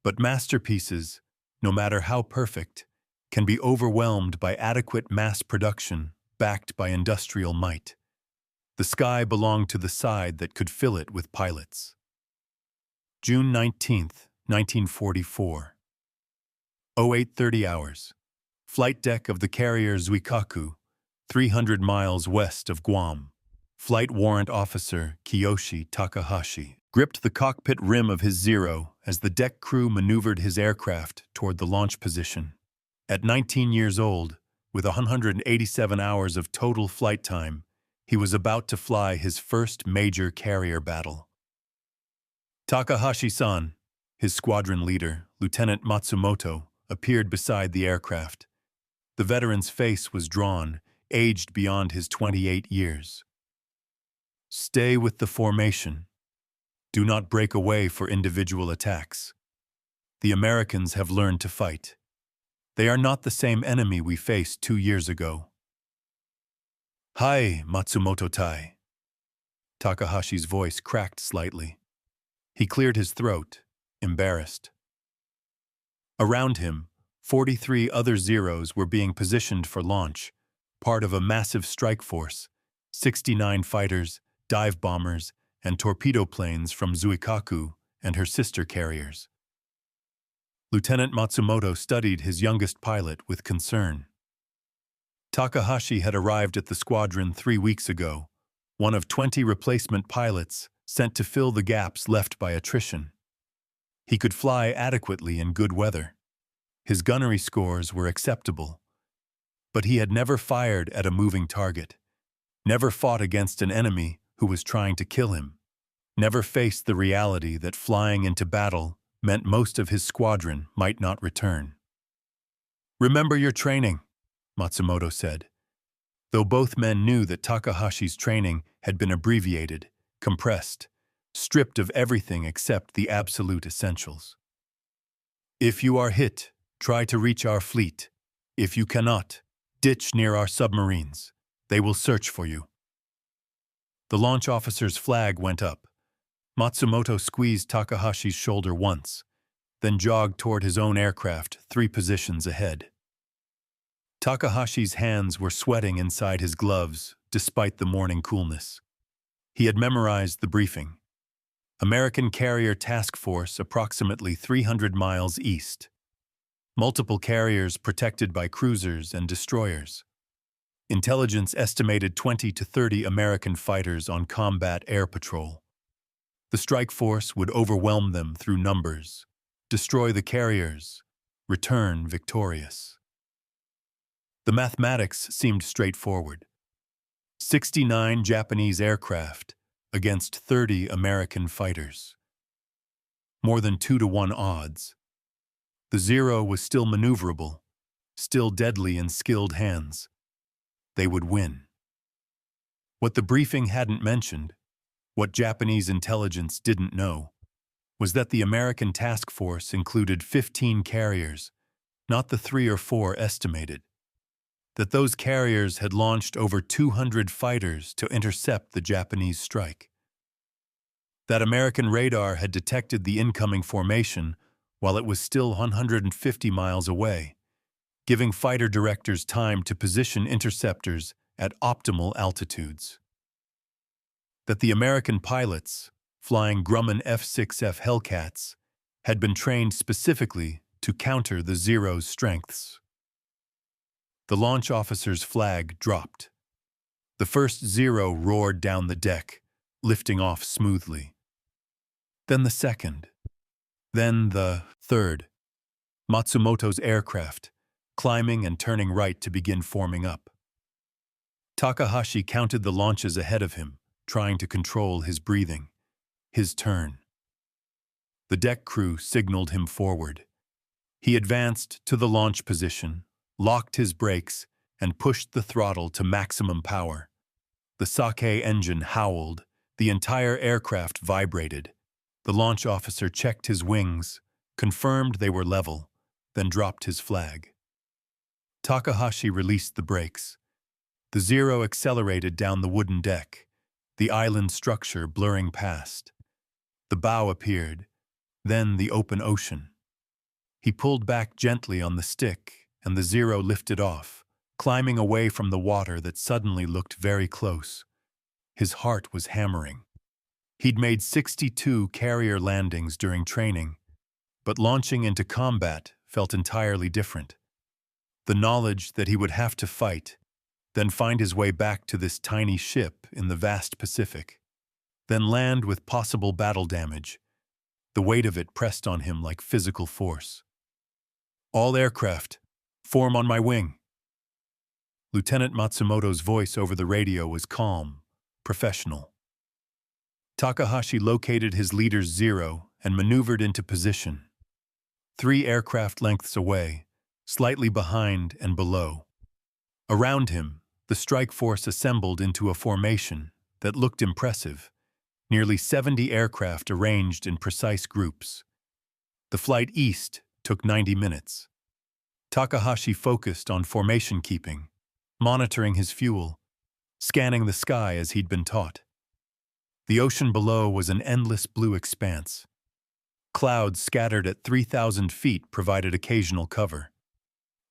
but masterpieces, no matter how perfect, can be overwhelmed by adequate mass production backed by industrial might. The sky belonged to the side that could fill it with pilots. June 19, 1944. 08:30 hours. Flight deck of the carrier Zuikaku, 300 miles west of Guam. Flight warrant officer Kiyoshi Takahashi gripped the cockpit rim of his Zero as the deck crew maneuvered his aircraft toward the launch position. At 19 years old, with 187 hours of total flight time, he was about to fly his first major carrier battle. Takahashi-san, his squadron leader, Lieutenant Matsumoto, appeared beside the aircraft. The veteran's face was drawn, aged beyond his 28 years. Stay with the formation. Do not break away for individual attacks. The Americans have learned to fight. They are not the same enemy we faced 2 years ago. Hi, Matsumoto-tai. Takahashi's voice cracked slightly. He cleared his throat, embarrassed. Around him, 43 other Zeros were being positioned for launch, part of a massive strike force, 69 fighters, dive bombers, and torpedo planes from Zuikaku and her sister carriers. Lieutenant Matsumoto studied his youngest pilot with concern. Takahashi had arrived at the squadron 3 weeks ago, one of 20 replacement pilots sent to fill the gaps left by attrition. He could fly adequately in good weather. His gunnery scores were acceptable. But he had never fired at a moving target, never fought against an enemy who was trying to kill him, never faced the reality that flying into battle meant most of his squadron might not return. "Remember your training," Matsumoto said, though both men knew that Takahashi's training had been abbreviated, compressed, stripped of everything except the absolute essentials. "If you are hit, try to reach our fleet. If you cannot, ditch near our submarines. They will search for you." The launch officer's flag went up. Matsumoto squeezed Takahashi's shoulder once, then jogged toward his own aircraft 3 positions ahead. Takahashi's hands were sweating inside his gloves, despite the morning coolness. He had memorized the briefing. American Carrier Task Force approximately 300 miles east. Multiple carriers protected by cruisers and destroyers. Intelligence estimated 20 to 30 American fighters on combat air patrol. The strike force would overwhelm them through numbers, destroy the carriers, return victorious. The mathematics seemed straightforward. 69 Japanese aircraft against 30 American fighters. More than 2-to-1 odds. The Zero was still maneuverable, still deadly in skilled hands. They would win. What the briefing hadn't mentioned, what Japanese intelligence didn't know, was that the American task force included 15 carriers, not the 3 or 4 estimated. That those carriers had launched over 200 fighters to intercept the Japanese strike. That American radar had detected the incoming formation while it was still 150 miles away, giving fighter directors time to position interceptors at optimal altitudes. That the American pilots, flying Grumman F-6F Hellcats, had been trained specifically to counter the Zero's strengths. The launch officer's flag dropped. The first Zero roared down the deck, lifting off smoothly. Then the second. Then the third. Matsumoto's aircraft, climbing and turning right to begin forming up. Takahashi counted the launches ahead of him, trying to control his breathing. His turn. The deck crew signaled him forward. He advanced to the launch position, locked his brakes, and pushed the throttle to maximum power. The Sake engine howled. The entire aircraft vibrated. The launch officer checked his wings, confirmed they were level, then dropped his flag. Takahashi released the brakes. The Zero accelerated down the wooden deck, the island structure blurring past. The bow appeared, then the open ocean. He pulled back gently on the stick, and the Zero lifted off, climbing away from the water that suddenly looked very close. His heart was hammering. He'd made 62 carrier landings during training, but launching into combat felt entirely different. The knowledge that he would have to fight, then find his way back to this tiny ship in the vast Pacific, then land with possible battle damage, the weight of it pressed on him like physical force. "All aircraft, form on my wing." Lieutenant Matsumoto's voice over the radio was calm, professional. Takahashi located his leader's Zero and maneuvered into position. 3 aircraft lengths away, slightly behind and below. Around him, the strike force assembled into a formation that looked impressive, nearly 70 aircraft arranged in precise groups. The flight east took 90 minutes. Takahashi focused on formation keeping, monitoring his fuel, scanning the sky as he'd been taught. The ocean below was an endless blue expanse. Clouds scattered at 3,000 feet provided occasional cover.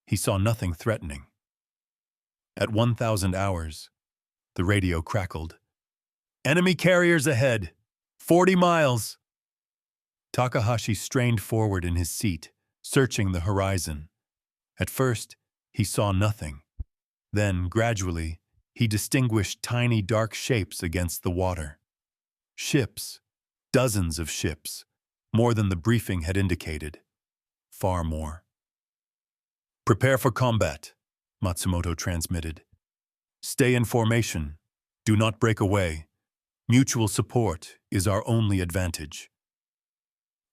He saw nothing threatening. At 1,000 hours, the radio crackled. "Enemy carriers ahead! 40 miles!" Takahashi strained forward in his seat, searching the horizon. At first, he saw nothing. Then, gradually, he distinguished tiny dark shapes against the water. Ships, dozens of ships, more than the briefing had indicated. Far more. "Prepare for combat," Matsumoto transmitted. "Stay in formation. Do not break away. Mutual support is our only advantage."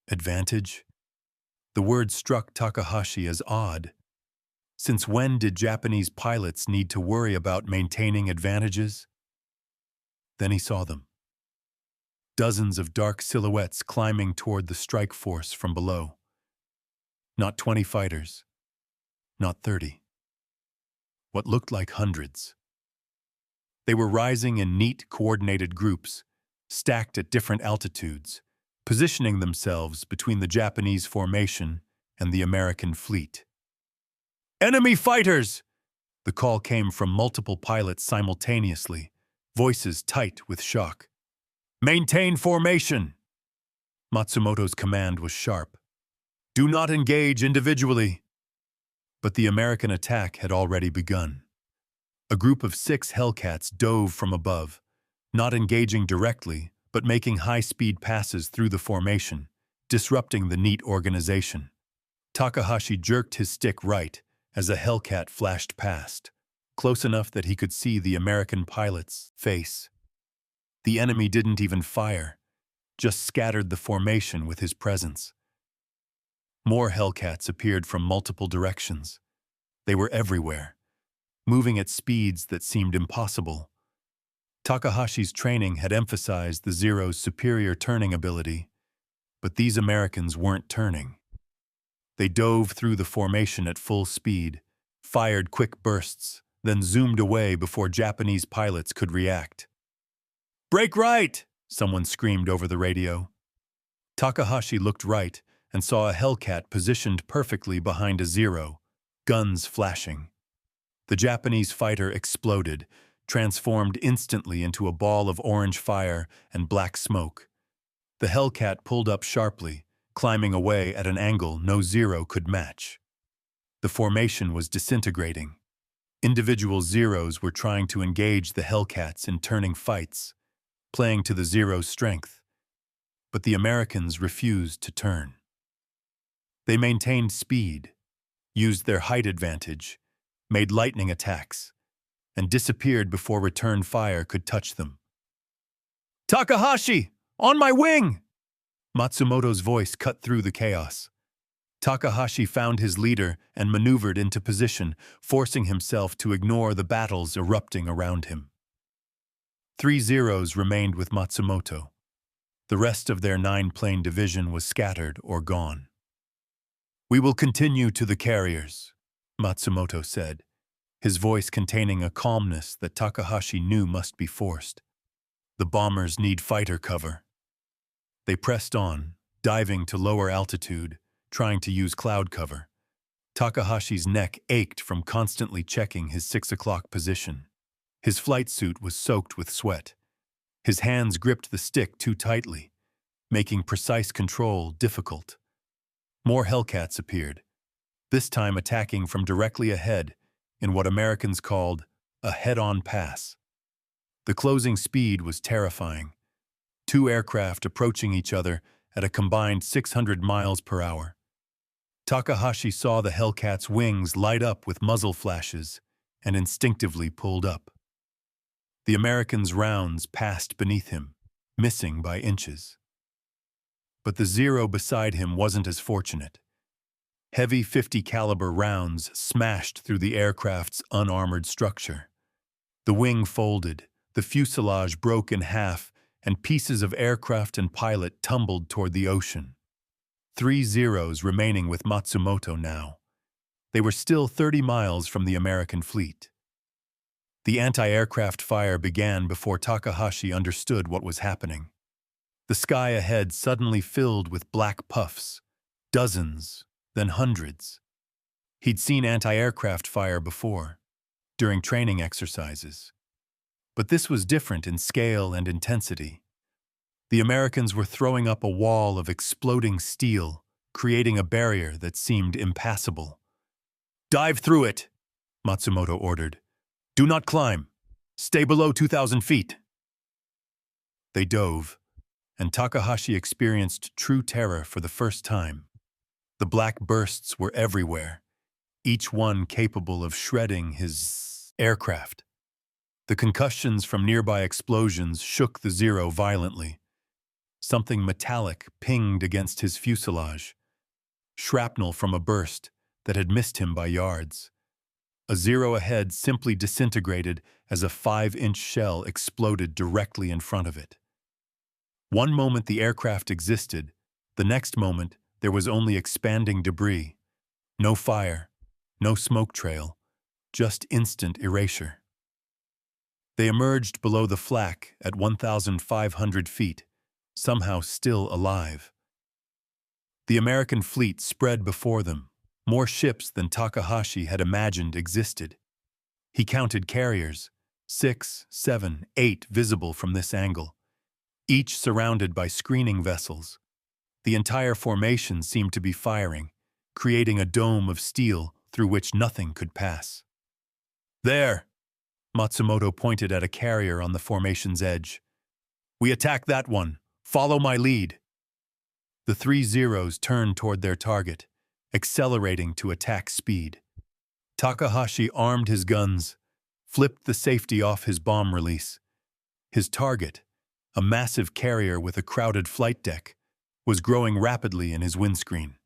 Advantage? The word struck Takahashi as odd. Since when did Japanese pilots need to worry about maintaining advantages? Then he saw them. Dozens of dark silhouettes climbing toward the strike force from below. Not 20 fighters. Not 30. What looked like hundreds. They were rising in neat, coordinated groups, stacked at different altitudes, positioning themselves between the Japanese formation and the American fleet. "Enemy fighters!" The call came from multiple pilots simultaneously, voices tight with shock. "Maintain formation!" Matsumoto's command was sharp. "Do not engage individually." But the American attack had already begun. A group of 6 Hellcats dove from above, not engaging directly, but making high-speed passes through the formation, disrupting the neat organization. Takahashi jerked his stick right as a Hellcat flashed past, close enough that he could see the American pilot's face. The enemy didn't even fire, just scattered the formation with his presence. More Hellcats appeared from multiple directions. They were everywhere, moving at speeds that seemed impossible. Takahashi's training had emphasized the Zero's superior turning ability, but these Americans weren't turning. They dove through the formation at full speed, fired quick bursts, then zoomed away before Japanese pilots could react. "Brake right!" someone screamed over the radio. Takahashi looked right and saw a Hellcat positioned perfectly behind a Zero, guns flashing. The Japanese fighter exploded, transformed instantly into a ball of orange fire and black smoke. The Hellcat pulled up sharply, climbing away at an angle no Zero could match. The formation was disintegrating. Individual Zeros were trying to engage the Hellcats in turning fights, playing to the Zero's strength. But the Americans refused to turn. They maintained speed, used their height advantage, made lightning attacks, and disappeared before return fire could touch them. "Takahashi! On my wing!" Matsumoto's voice cut through the chaos. Takahashi found his leader and maneuvered into position, forcing himself to ignore the battles erupting around him. 3 Zeros remained with Matsumoto. The rest of their 9-plane division was scattered or gone. "We will continue to the carriers," Matsumoto said, his voice containing a calmness that Takahashi knew must be forced. "The bombers need fighter cover." They pressed on, diving to lower altitude, trying to use cloud cover. Takahashi's neck ached from constantly checking his 6 o'clock position. His flight suit was soaked with sweat. His hands gripped the stick too tightly, making precise control difficult. More Hellcats appeared, this time attacking from directly ahead in what Americans called a head-on pass. The closing speed was terrifying. 2 aircraft approaching each other at a combined 600 miles per hour. Takahashi saw the Hellcat's wings light up with muzzle flashes and instinctively pulled up. The American's rounds passed beneath him, missing by inches. But the Zero beside him wasn't as fortunate. Heavy .50 caliber rounds smashed through the aircraft's unarmored structure. The wing folded, the fuselage broke in half, and pieces of aircraft and pilot tumbled toward the ocean. 3 Zeros remaining with Matsumoto now. They were still 30 miles from the American fleet. The anti-aircraft fire began before Takahashi understood what was happening. The sky ahead suddenly filled with black puffs, dozens, then hundreds. He'd seen anti-aircraft fire before, during training exercises. But this was different in scale and intensity. The Americans were throwing up a wall of exploding steel, creating a barrier that seemed impassable. "Dive through it," Matsumoto ordered. "Do not climb. Stay below 2,000 feet." They dove, and Takahashi experienced true terror for the first time. The black bursts were everywhere, each one capable of shredding his aircraft. The concussions from nearby explosions shook the Zero violently. Something metallic pinged against his fuselage. Shrapnel from a burst that had missed him by yards. A Zero ahead simply disintegrated as a 5-inch shell exploded directly in front of it. One moment the aircraft existed, the next moment there was only expanding debris. No fire, no smoke trail, just instant erasure. They emerged below the flak at 1,500 feet, somehow still alive. The American fleet spread before them, more ships than Takahashi had imagined existed. He counted carriers, 6, 7, 8 visible from this angle, each surrounded by screening vessels. The entire formation seemed to be firing, creating a dome of steel through which nothing could pass. "There!" Matsumoto pointed at a carrier on the formation's edge. "We attack that one. Follow my lead." The 3 Zeros turned toward their target, accelerating to attack speed. Takahashi armed his guns, flipped the safety off his bomb release. His target, a massive carrier with a crowded flight deck, was growing rapidly in his windscreen.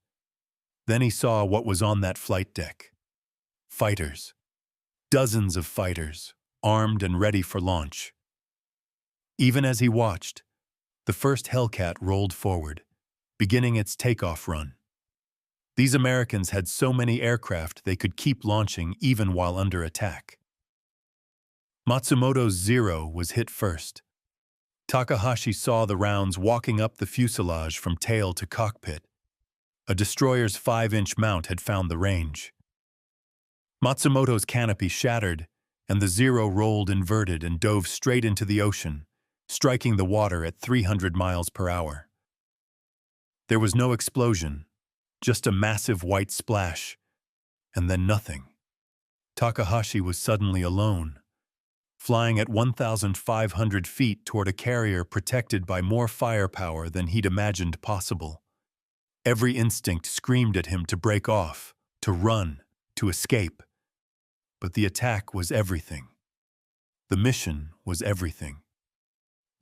Then he saw what was on that flight deck. Fighters. Dozens of fighters, armed and ready for launch. Even as he watched, the first Hellcat rolled forward, beginning its takeoff run. These Americans had so many aircraft they could keep launching even while under attack. Matsumoto's Zero was hit first. Takahashi saw the rounds walking up the fuselage from tail to cockpit. A destroyer's 5-inch mount had found the range. Matsumoto's canopy shattered, and the Zero rolled inverted and dove straight into the ocean, striking the water at 300 miles per hour. There was no explosion, just a massive white splash, and then nothing. Takahashi was suddenly alone, flying at 1,500 feet toward a carrier protected by more firepower than he'd imagined possible. Every instinct screamed at him to break off, to run, to escape. But the attack was everything. The mission was everything.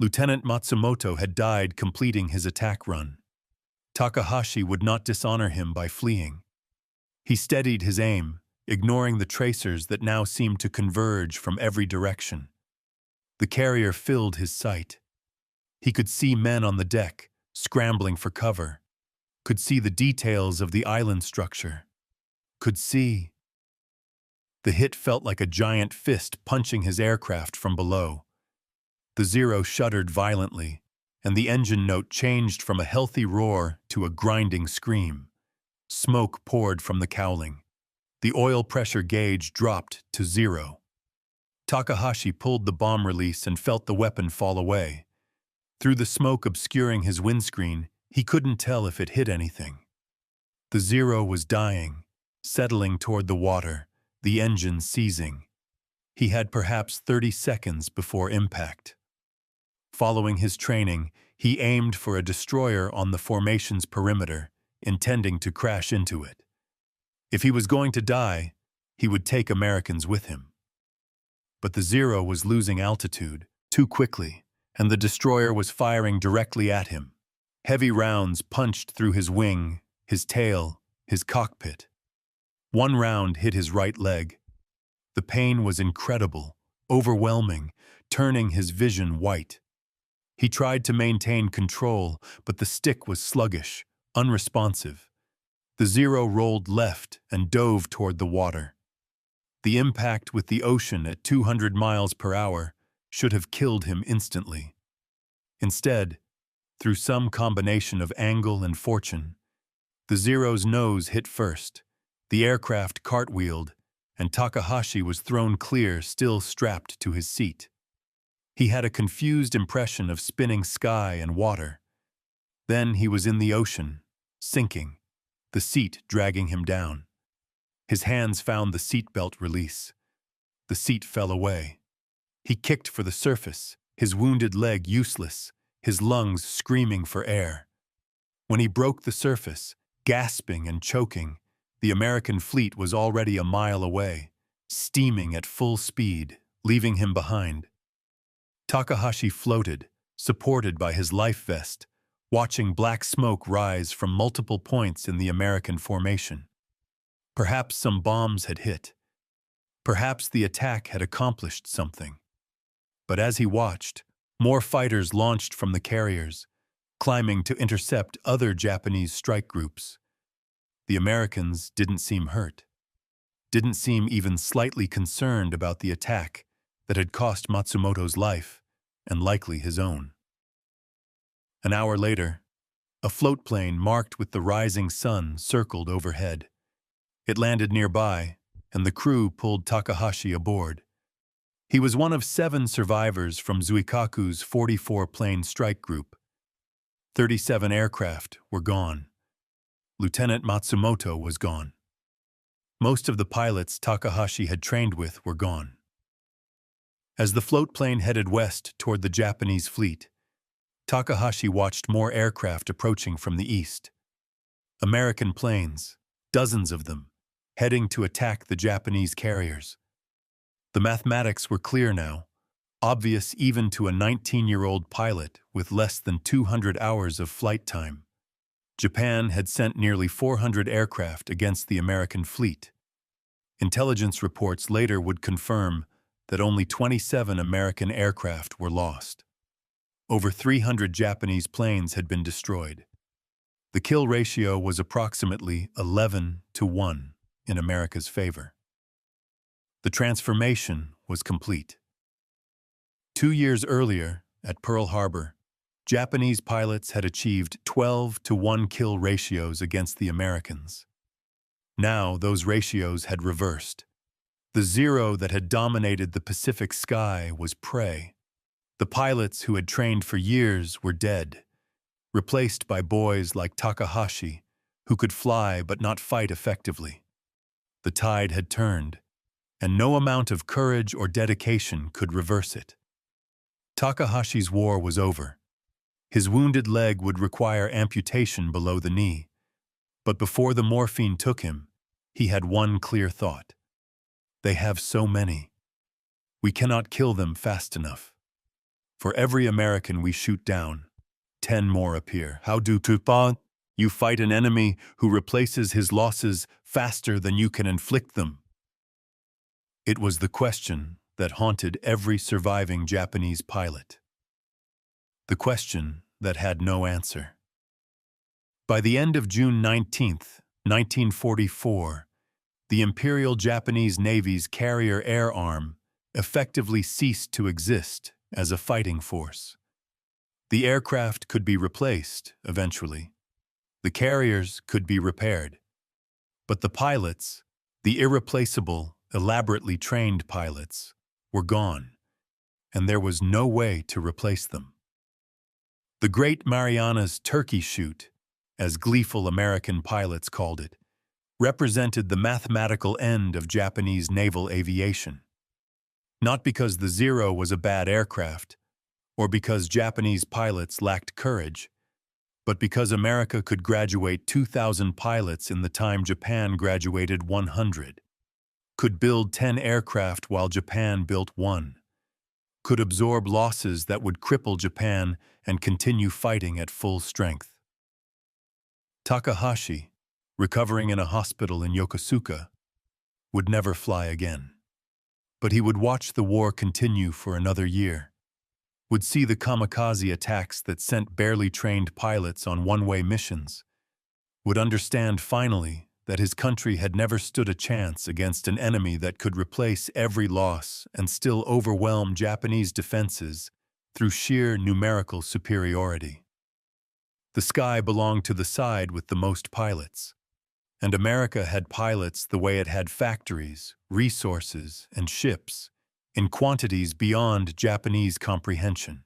Lieutenant Matsumoto had died completing his attack run. Takahashi would not dishonor him by fleeing. He steadied his aim, ignoring the tracers that now seemed to converge from every direction. The carrier filled his sight. He could see men on the deck, scrambling for cover, could see the details of the island structure, could see. The hit felt like a giant fist punching his aircraft from below. The Zero shuddered violently, and the engine note changed from a healthy roar to a grinding scream. Smoke poured from the cowling. The oil pressure gauge dropped to 0. Takahashi pulled the bomb release and felt the weapon fall away. Through the smoke obscuring his windscreen, he couldn't tell if it hit anything. The Zero was dying, settling toward the water, the engine seizing. He had perhaps 30 seconds before impact. Following his training, he aimed for a destroyer on the formation's perimeter, intending to crash into it. If he was going to die, he would take Americans with him. But the Zero was losing altitude too quickly, and the destroyer was firing directly at him. Heavy rounds punched through his wing, his tail, his cockpit. One round hit his right leg. The pain was incredible, overwhelming, turning his vision white. He tried to maintain control, but the stick was sluggish, unresponsive. The Zero rolled left and dove toward the water. The impact with the ocean at 200 miles per hour should have killed him instantly. Instead, through some combination of angle and fortune, the Zero's nose hit first. The aircraft cartwheeled, and Takahashi was thrown clear, still strapped to his seat. He had a confused impression of spinning sky and water. Then he was in the ocean, sinking, the seat dragging him down. His hands found the seatbelt release. The seat fell away. He kicked for the surface, his wounded leg useless, his lungs screaming for air. When he broke the surface, gasping and choking, the American fleet was already a mile away, steaming at full speed, leaving him behind. Takahashi floated, supported by his life vest, watching black smoke rise from multiple points in the American formation. Perhaps some bombs had hit. Perhaps the attack had accomplished something. But as he watched, more fighters launched from the carriers, climbing to intercept other Japanese strike groups. The Americans didn't seem hurt, didn't seem even slightly concerned about the attack that had cost Matsumoto's life and likely his own. An hour later, a float plane marked with the rising sun circled overhead. It landed nearby, and the crew pulled Takahashi aboard. He was one of 7 survivors from Zuikaku's 44-plane strike group. 37 aircraft were gone. Lieutenant Matsumoto was gone. Most of the pilots Takahashi had trained with were gone. As the float plane headed west toward the Japanese fleet, Takahashi watched more aircraft approaching from the east. American planes, dozens of them, heading to attack the Japanese carriers. The mathematics were clear now, obvious even to a 19-year-old pilot with less than 200 hours of flight time. Japan had sent nearly 400 aircraft against the American fleet. Intelligence reports later would confirm that only 27 American aircraft were lost. Over 300 Japanese planes had been destroyed. The kill ratio was approximately 11-1 in America's favor. The transformation was complete. 2 years earlier, at Pearl Harbor, Japanese pilots had achieved 12-1 kill ratios against the Americans. Now those ratios had reversed. The Zero that had dominated the Pacific sky was prey. The pilots who had trained for years were dead, replaced by boys like Takahashi, who could fly but not fight effectively. The tide had turned, and no amount of courage or dedication could reverse it. Takahashi's war was over. His wounded leg would require amputation below the knee, but before the morphine took him, he had one clear thought. They have so many. We cannot kill them fast enough. For every American we shoot down, 10 more appear. How do you fight an enemy who replaces his losses faster than you can inflict them? It was the question that haunted every surviving Japanese pilot. The question that had no answer. By the end of June 19, 1944, the Imperial Japanese Navy's carrier air arm effectively ceased to exist as a fighting force. The aircraft could be replaced, eventually. The carriers could be repaired. But the pilots, the irreplaceable, elaborately trained pilots, were gone, and there was no way to replace them. The Great Marianas Turkey Shoot, as gleeful American pilots called it, represented the mathematical end of Japanese naval aviation. Not because the Zero was a bad aircraft, or because Japanese pilots lacked courage, but because America could graduate 2,000 pilots in the time Japan graduated 100, could build 10 aircraft while Japan built 1, could absorb losses that would cripple Japan and continue fighting at full strength. Takahashi, recovering in a hospital in Yokosuka, would never fly again. But he would watch the war continue for another year, would see the kamikaze attacks that sent barely trained pilots on one-way missions, would understand finally that his country had never stood a chance against an enemy that could replace every loss and still overwhelm Japanese defenses through sheer numerical superiority. The sky belonged to the side with the most pilots, and America had pilots the way it had factories, resources, and ships, in quantities beyond Japanese comprehension.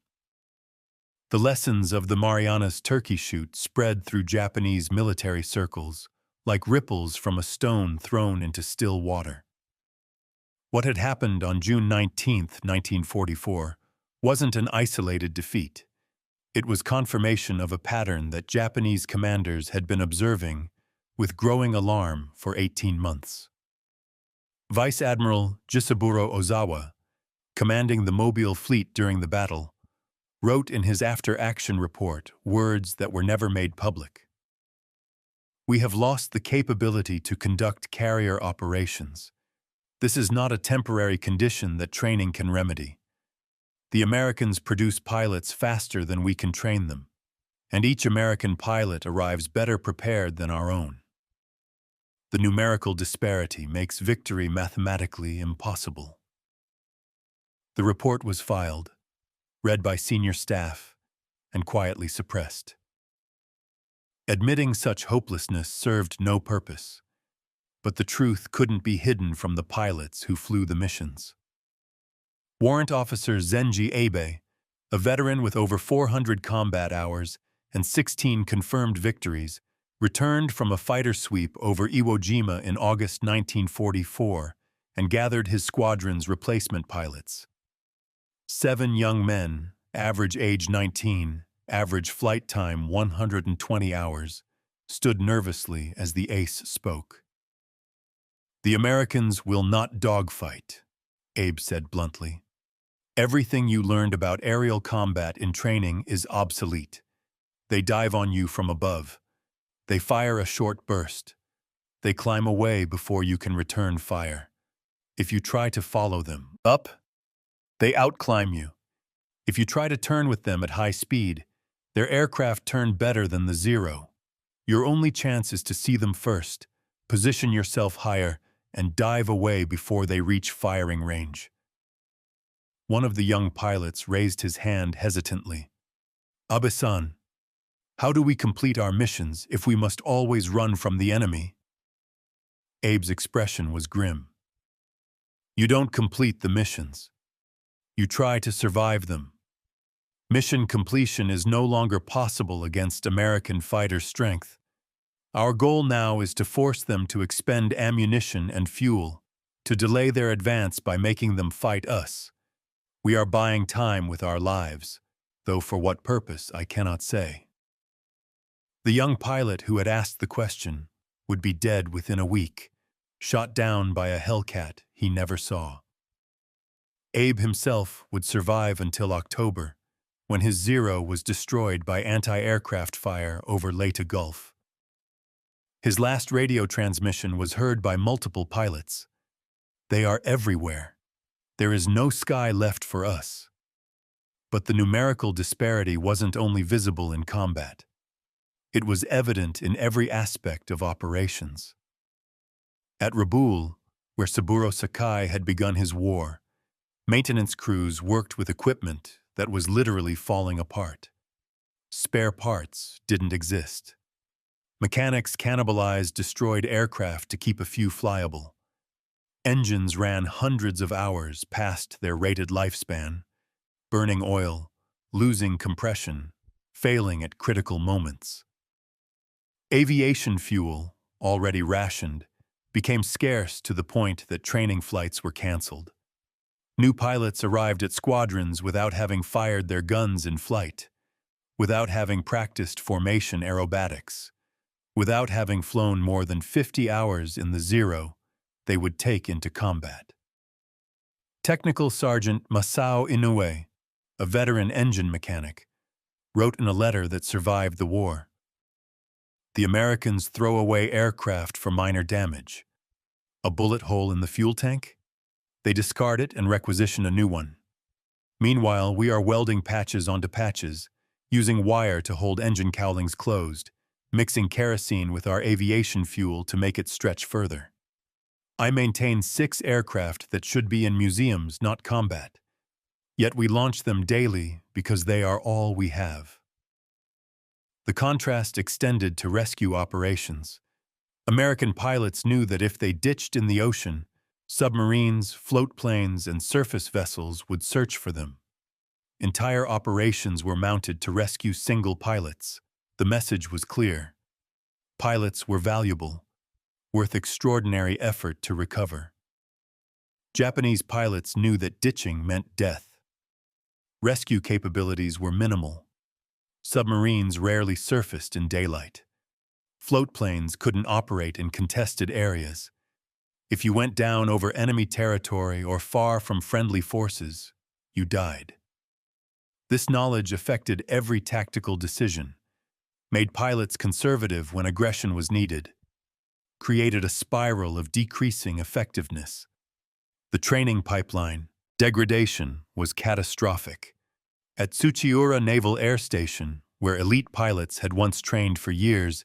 The lessons of the Marianas Turkey Shoot spread through Japanese military circles, like ripples from a stone thrown into still water. What had happened on June 19, 1944, wasn't an isolated defeat. It was confirmation of a pattern that Japanese commanders had been observing with growing alarm for 18 months. Vice Admiral Jisaburo Ozawa, commanding the Mobile fleet during the battle, wrote in his after-action report words that were never made public. We have lost the capability to conduct carrier operations. This is not a temporary condition that training can remedy. The Americans produce pilots faster than we can train them, and each American pilot arrives better prepared than our own. The numerical disparity makes victory mathematically impossible. The report was filed, read by senior staff, and quietly suppressed. Admitting such hopelessness served no purpose, but the truth couldn't be hidden from the pilots who flew the missions. Warrant Officer Zenji Abe, a veteran with over 400 combat hours and 16 confirmed victories, returned from a fighter sweep over Iwo Jima in August 1944 and gathered his squadron's replacement pilots. 7 young men, average age 19, average flight time 120 hours, stood nervously as the ace spoke. "The Americans will not dogfight," Abe said bluntly. "Everything you learned about aerial combat in training is obsolete. They dive on you from above. They fire a short burst. They climb away before you can return fire. If you try to follow them up, they outclimb you. If you try to turn with them at high speed, their aircraft turn better than the Zero. Your only chance is to see them first, position yourself higher, and dive away before they reach firing range. One of the young pilots raised his hand hesitantly. Abe-san, how do we complete our missions if we must always run from the enemy? Abe's expression was grim. You don't complete the missions. You try to survive them. Mission completion is no longer possible against American fighter strength. Our goal now is to force them to expend ammunition and fuel, to delay their advance by making them fight us. We are buying time with our lives, though for what purpose I cannot say. The young pilot who had asked the question would be dead within a week, shot down by a Hellcat he never saw. Abe himself would survive until October, when his Zero was destroyed by anti-aircraft fire over Leyte Gulf. His last radio transmission was heard by multiple pilots. They are everywhere. There is no sky left for us. But the numerical disparity wasn't only visible in combat. It was evident in every aspect of operations. At Rabaul, where Saburo Sakai had begun his war, maintenance crews worked with equipment that was literally falling apart. Spare parts didn't exist. Mechanics cannibalized destroyed aircraft to keep a few flyable. Engines ran hundreds of hours past their rated lifespan, burning oil, losing compression, failing at critical moments. Aviation fuel, already rationed, became scarce to the point that training flights were canceled. New pilots arrived at squadrons without having fired their guns in flight, without having practiced formation aerobatics, without having flown more than 50 hours in the Zero they would take into combat. Technical Sergeant Masao Inoue, a veteran engine mechanic, wrote in a letter that survived the war. The Americans throw away aircraft for minor damage. A bullet hole in the fuel tank? They discard it and requisition a new one. Meanwhile, we are welding patches onto patches, using wire to hold engine cowlings closed, mixing kerosene with our aviation fuel to make it stretch further. I maintain 6 aircraft that should be in museums, not combat. Yet we launch them daily because they are all we have. The contrast extended to rescue operations. American pilots knew that if they ditched in the ocean, submarines, float planes, and surface vessels would search for them. Entire operations were mounted to rescue single pilots. The message was clear. Pilots were valuable, worth extraordinary effort to recover. Japanese pilots knew that ditching meant death. Rescue capabilities were minimal. Submarines rarely surfaced in daylight. Float planes couldn't operate in contested areas. If you went down over enemy territory or far from friendly forces, you died. This knowledge affected every tactical decision, made pilots conservative when aggression was needed, created a spiral of decreasing effectiveness. The training pipeline, degradation, was catastrophic. At Tsuchiura Naval Air Station, where elite pilots had once trained for years,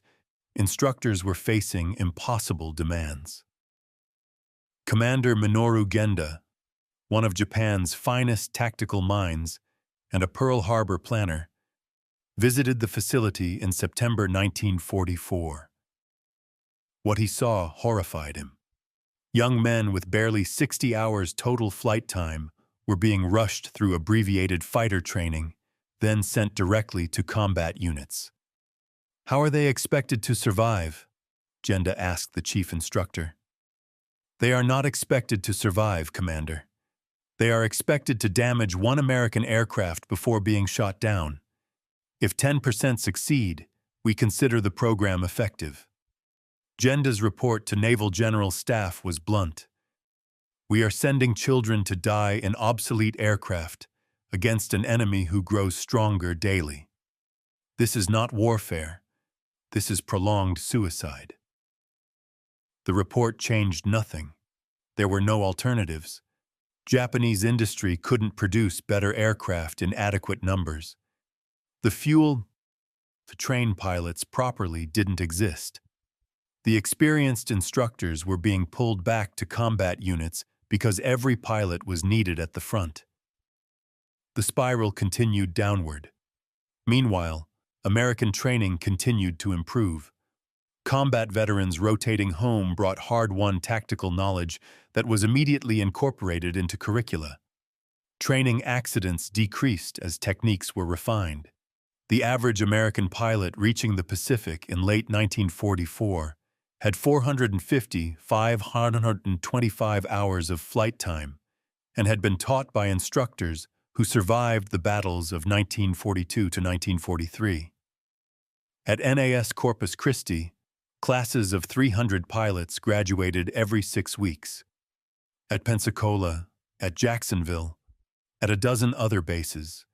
instructors were facing impossible demands. Commander Minoru Genda, one of Japan's finest tactical minds and a Pearl Harbor planner, visited the facility in September 1944. What he saw horrified him. Young men with barely 60 hours total flight time were being rushed through abbreviated fighter training, then sent directly to combat units. How are they expected to survive? Genda asked the chief instructor. They are not expected to survive, Commander. They are expected to damage one American aircraft before being shot down. If 10% succeed, we consider the program effective. Genda's report to Naval General Staff was blunt. We are sending children to die in obsolete aircraft against an enemy who grows stronger daily. This is not warfare. This is prolonged suicide. The report changed nothing. There were no alternatives. Japanese industry couldn't produce better aircraft in adequate numbers. The fuel to train pilots properly didn't exist. The experienced instructors were being pulled back to combat units because every pilot was needed at the front. The spiral continued downward. Meanwhile, American training continued to improve. Combat veterans rotating home brought hard-won tactical knowledge that was immediately incorporated into curricula. Training accidents decreased as techniques were refined. The average American pilot reaching the Pacific in late 1944 had 525 hours of flight time and had been taught by instructors who survived the battles of 1942 to 1943. At NAS Corpus Christi, classes of 300 pilots graduated every 6 weeks. At Pensacola, at Jacksonville, at a dozen other bases,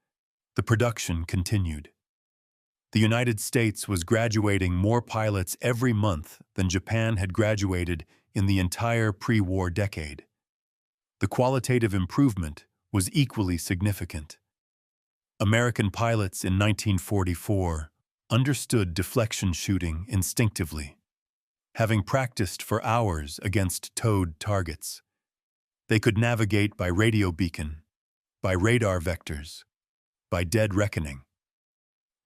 the production continued. The United States was graduating more pilots every month than Japan had graduated in the entire pre-war decade. The qualitative improvement was equally significant. American pilots in 1944 understood deflection shooting instinctively, having practiced for hours against towed targets. They could navigate by radio beacon, by radar vectors, by dead reckoning.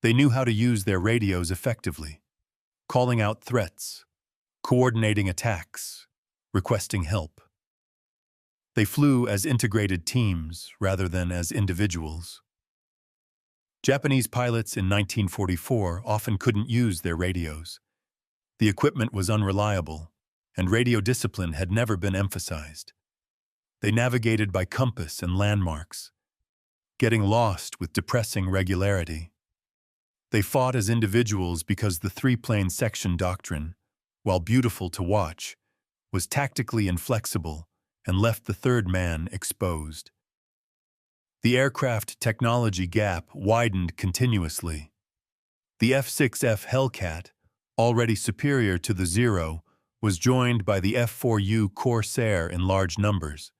They knew how to use their radios effectively, calling out threats, coordinating attacks, requesting help. They flew as integrated teams rather than as individuals. Japanese pilots in 1944 often couldn't use their radios. The equipment was unreliable, and radio discipline had never been emphasized. They navigated by compass and landmarks, getting lost with depressing regularity. They fought as individuals because the three-plane section doctrine, while beautiful to watch, was tactically inflexible and left the third man exposed. The aircraft technology gap widened continuously. The F-6F Hellcat, already superior to the Zero, was joined by the F-4U Corsair in large numbers.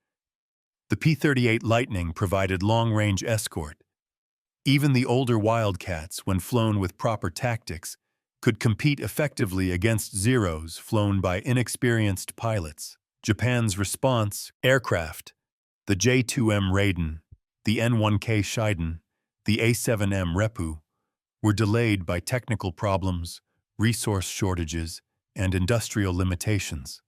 The P-38 Lightning provided long-range escort. Even the older Wildcats, when flown with proper tactics, could compete effectively against Zeros flown by inexperienced pilots. Japan's response aircraft, the J-2M Raiden, the N-1K Shiden, the A-7M Repu, were delayed by technical problems, resource shortages, and industrial limitations.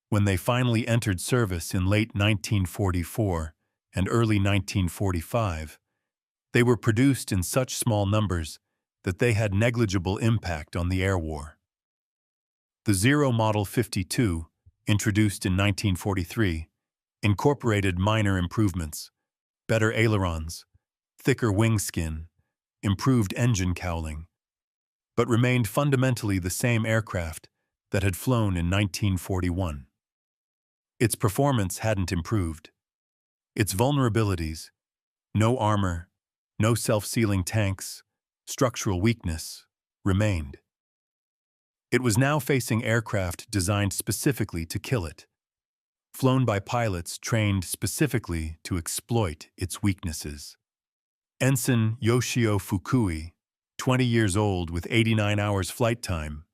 When they finally entered service in late 1944 and early 1945, they were produced in such small numbers that they had negligible impact on the air war. The Zero Model 52, introduced in 1943, incorporated minor improvements, better ailerons, thicker wing skin, improved engine cowling, but remained fundamentally the same aircraft that had flown in 1941. Its performance hadn't improved. Its vulnerabilities, no armor, no self-sealing tanks, structural weakness, remained. It was now facing aircraft designed specifically to kill it, flown by pilots trained specifically to exploit its weaknesses. Ensign Yoshio Fukui, 20 years old with 89 hours flight time,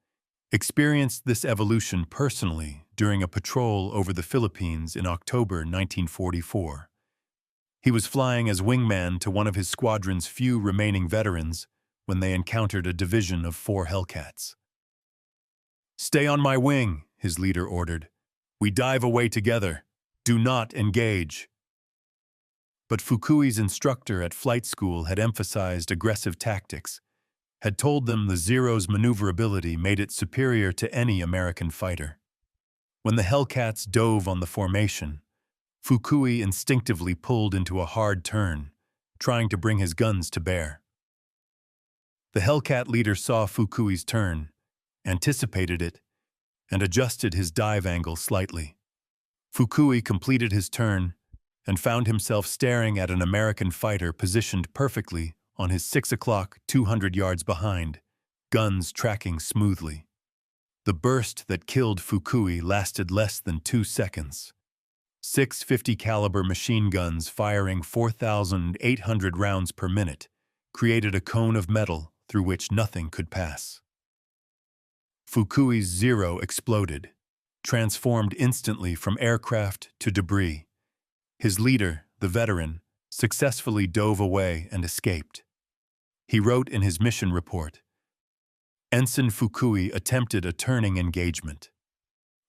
experienced this evolution personally during a patrol over the Philippines in October 1944. He was flying as wingman to one of his squadron's few remaining veterans when they encountered a division of 4 Hellcats. "Stay on my wing," his leader ordered. "We dive away together. Do not engage." But Fukui's instructor at flight school had emphasized aggressive tactics, had told them the Zero's maneuverability made it superior to any American fighter. When the Hellcats dove on the formation, Fukui instinctively pulled into a hard turn, trying to bring his guns to bear. The Hellcat leader saw Fukui's turn, anticipated it, and adjusted his dive angle slightly. Fukui completed his turn and found himself staring at an American fighter positioned perfectly on his 6 o'clock, 200 yards behind, guns tracking smoothly. The burst that killed Fukui lasted less than 2 seconds. 650 caliber machine guns firing 4,800 rounds per minute created a cone of metal through which nothing could pass. Fukui's Zero exploded, transformed instantly from aircraft to debris. His leader, the veteran, successfully dove away and escaped. He wrote in his mission report, "Ensign Fukui attempted a turning engagement.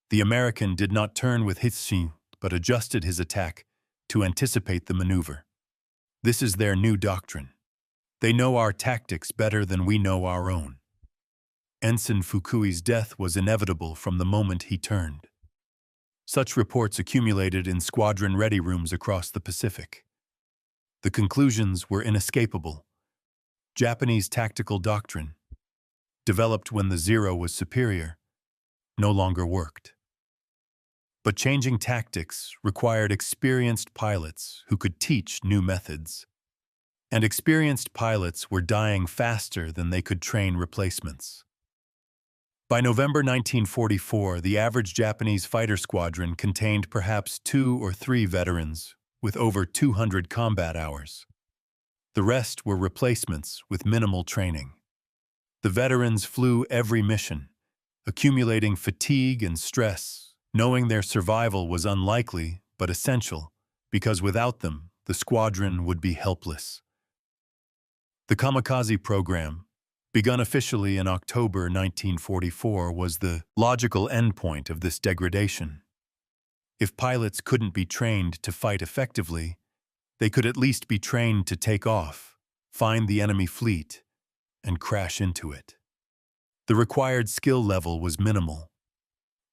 The American did not turn with hitsu, but adjusted his attack to anticipate the maneuver. This is their new doctrine. They know our tactics better than we know our own." Ensign Fukui's death was inevitable from the moment he turned. Such reports accumulated in squadron ready rooms across the Pacific. The conclusions were inescapable. Japanese tactical doctrine, developed when the Zero was superior, no longer worked. But changing tactics required experienced pilots who could teach new methods. And experienced pilots were dying faster than they could train replacements. By November 1944, the average Japanese fighter squadron contained perhaps 2 or 3 veterans with over 200 combat hours. The rest were replacements with minimal training. The veterans flew every mission, accumulating fatigue and stress, knowing their survival was unlikely but essential, because without them, the squadron would be helpless. The kamikaze program, begun officially in October 1944, was the logical endpoint of this degradation. If pilots couldn't be trained to fight effectively, they could at least be trained to take off, find the enemy fleet, and crash into it. The required skill level was minimal.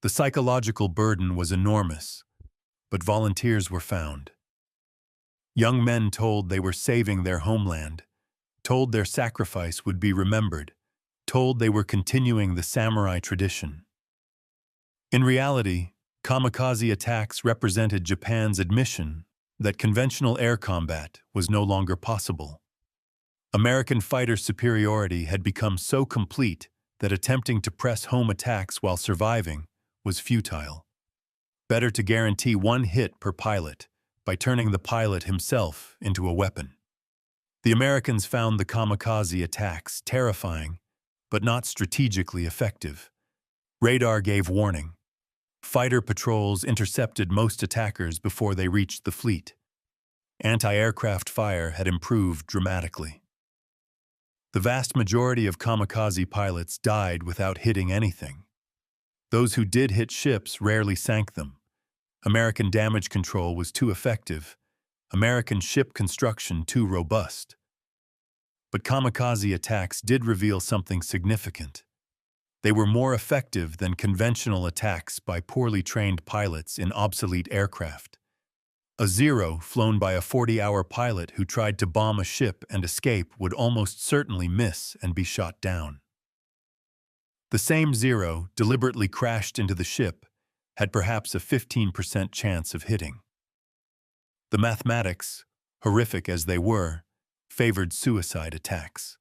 The psychological burden was enormous, but volunteers were found. Young men told they were saving their homeland, told their sacrifice would be remembered, told they were continuing the samurai tradition. In reality, kamikaze attacks represented Japan's admission that conventional air combat was no longer possible. American fighter superiority had become so complete that attempting to press home attacks while surviving was futile. Better to guarantee 1 hit per pilot by turning the pilot himself into a weapon. The Americans found the kamikaze attacks terrifying, but not strategically effective. Radar gave warning. Fighter patrols intercepted most attackers before they reached the fleet. Anti-aircraft fire had improved dramatically. The vast majority of kamikaze pilots died without hitting anything. Those who did hit ships rarely sank them. American damage control was too effective. American ship construction too robust. But kamikaze attacks did reveal something significant. They were more effective than conventional attacks by poorly trained pilots in obsolete aircraft. A Zero flown by a 40-hour pilot who tried to bomb a ship and escape would almost certainly miss and be shot down. The same Zero, deliberately crashed into the ship, had perhaps a 15% chance of hitting. The mathematics, horrific as they were, favored suicide attacks.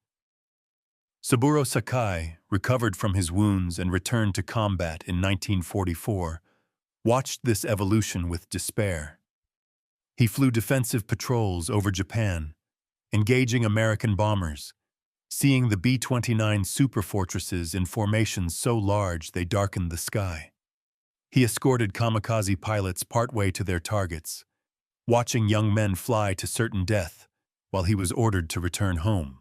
Saburo Sakai, recovered from his wounds and returned to combat in 1944, watched this evolution with despair. He flew defensive patrols over Japan, engaging American bombers, seeing the B-29 superfortresses in formations so large they darkened the sky. He escorted kamikaze pilots partway to their targets, watching young men fly to certain death while he was ordered to return home.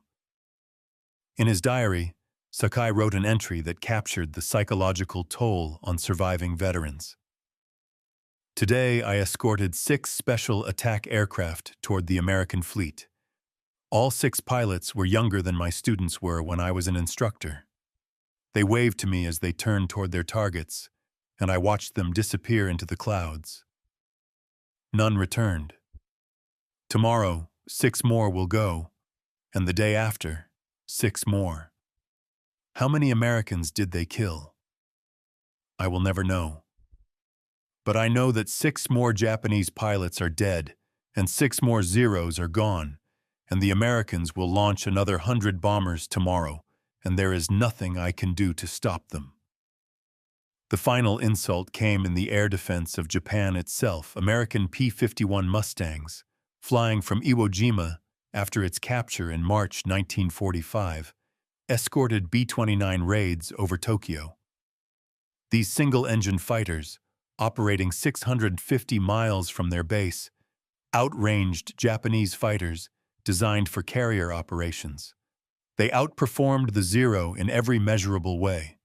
In his diary, Sakai wrote an entry that captured the psychological toll on surviving veterans. Today, I escorted 6 special attack aircraft toward the American fleet. All 6 pilots were younger than my students were when I was an instructor. They waved to me as they turned toward their targets, and I watched them disappear into the clouds. None returned. Tomorrow, 6 more will go, and the day after, 6 more. How many Americans did they kill? I will never know. But I know that 6 more Japanese pilots are dead, and 6 more Zeros are gone, and the Americans will launch another 100 bombers tomorrow, and there is nothing I can do to stop them. The final insult came in the air defense of Japan itself. American P-51 Mustangs, flying from Iwo Jima after its capture in March 1945, escorted B-29 raids over Tokyo. These single-engine fighters, operating 650 miles from their base, outranged Japanese fighters designed for carrier operations. They outperformed the Zero in every measurable way.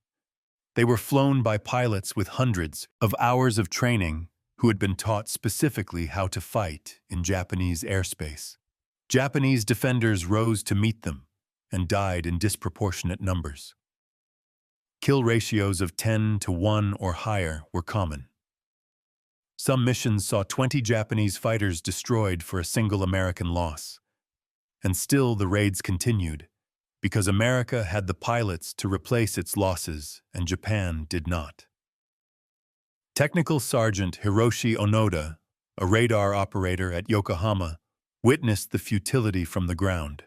They were flown by pilots with hundreds of hours of training who had been taught specifically how to fight in Japanese airspace. Japanese defenders rose to meet them and died in disproportionate numbers. Kill ratios of 10 to 1 or higher were common. Some missions saw 20 Japanese fighters destroyed for a single American loss. And still the raids continued, because America had the pilots to replace its losses and Japan did not. Technical Sergeant Hiroshi Onoda, a radar operator at Yokohama, witnessed the futility from the ground.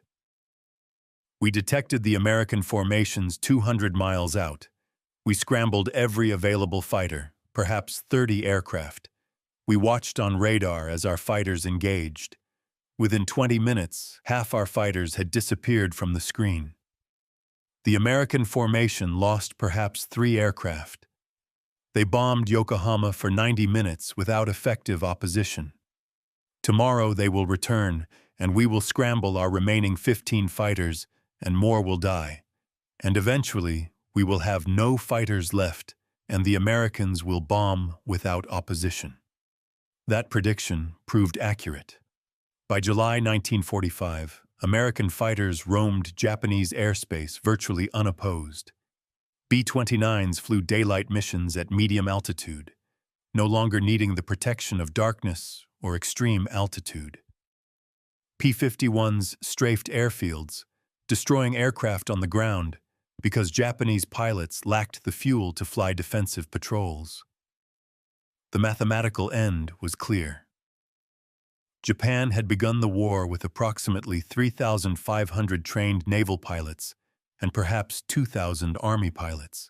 We detected the American formations 200 miles out. We scrambled every available fighter, perhaps 30 aircraft. We watched on radar as our fighters engaged. Within 20 minutes, half our fighters had disappeared from the screen. The American formation lost perhaps 3 aircraft. They bombed Yokohama for 90 minutes without effective opposition. Tomorrow they will return, and we will scramble our remaining 15 fighters, and more will die. And eventually, we will have no fighters left, and the Americans will bomb without opposition. That prediction proved accurate. By July 1945, American fighters roamed Japanese airspace virtually unopposed. B-29s flew daylight missions at medium altitude, no longer needing the protection of darkness or extreme altitude. P-51s strafed airfields, destroying aircraft on the ground because Japanese pilots lacked the fuel to fly defensive patrols. The mathematical end was clear. Japan had begun the war with approximately 3,500 trained naval pilots and perhaps 2,000 Army pilots.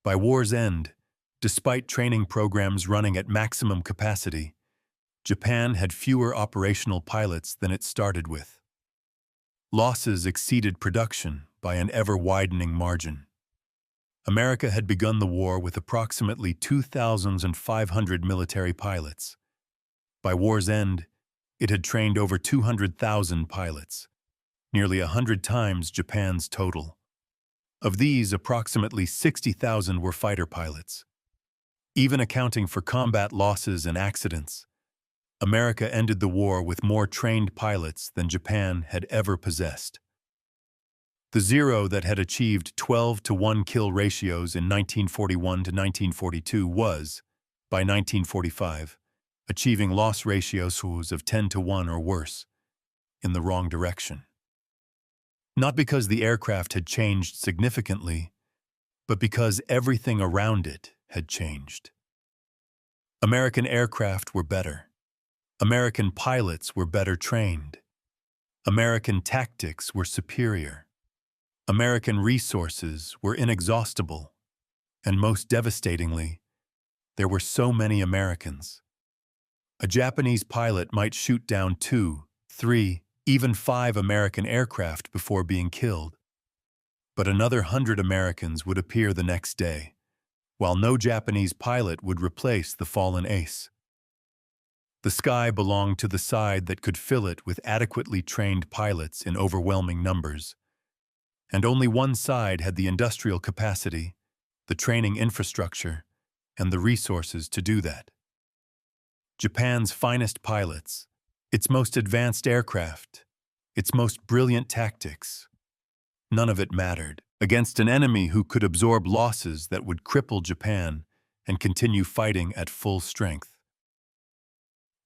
By war's end, despite training programs running at maximum capacity, Japan had fewer operational pilots than it started with. Losses exceeded production by an ever-widening margin. America had begun the war with approximately 2,500 military pilots. By war's end, it had trained over 200,000 pilots, nearly 100 times Japan's total. Of these, approximately 60,000 were fighter pilots. Even accounting for combat losses and accidents, America ended the war with more trained pilots than Japan had ever possessed. The Zero that had achieved 12-to-1 kill ratios in 1941 to 1942 was, by 1945, achieving loss ratios of 10-to-1 or worse, in the wrong direction. Not because the aircraft had changed significantly, but because everything around it had changed. American aircraft were better. American pilots were better trained. American tactics were superior. American resources were inexhaustible. And most devastatingly, there were so many Americans. A Japanese pilot might shoot down 2, 3, even 5 American aircraft before being killed. But another 100 Americans would appear the next day, while no Japanese pilot would replace the fallen ace. The sky belonged to the side that could fill it with adequately trained pilots in overwhelming numbers. And only one side had the industrial capacity, the training infrastructure, and the resources to do that. Japan's finest pilots, its most advanced aircraft, its most brilliant tactics. None of it mattered against an enemy who could absorb losses that would cripple Japan and continue fighting at full strength.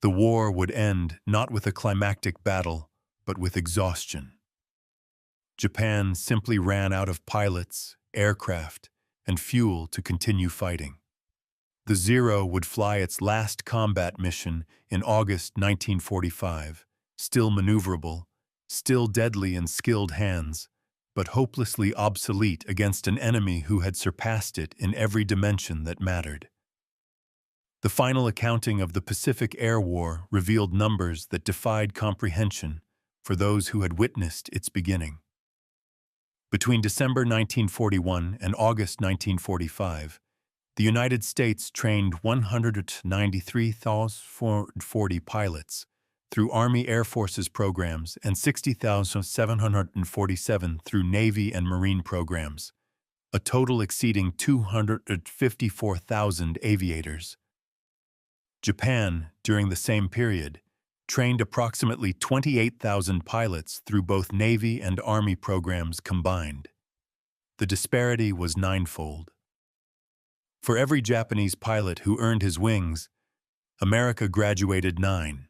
The war would end not with a climactic battle, but with exhaustion. Japan simply ran out of pilots, aircraft, and fuel to continue fighting. The Zero would fly its last combat mission in August 1945, still maneuverable, still deadly in skilled hands, but hopelessly obsolete against an enemy who had surpassed it in every dimension that mattered. The final accounting of the Pacific Air War revealed numbers that defied comprehension for those who had witnessed its beginning. Between December 1941 and August 1945, the United States trained 193,440 pilots through Army Air Forces programs and 60,747 through Navy and Marine programs, a total exceeding 254,000 aviators. Japan, during the same period, trained approximately 28,000 pilots through both Navy and Army programs combined. The disparity was ninefold. For every Japanese pilot who earned his wings, America graduated 9.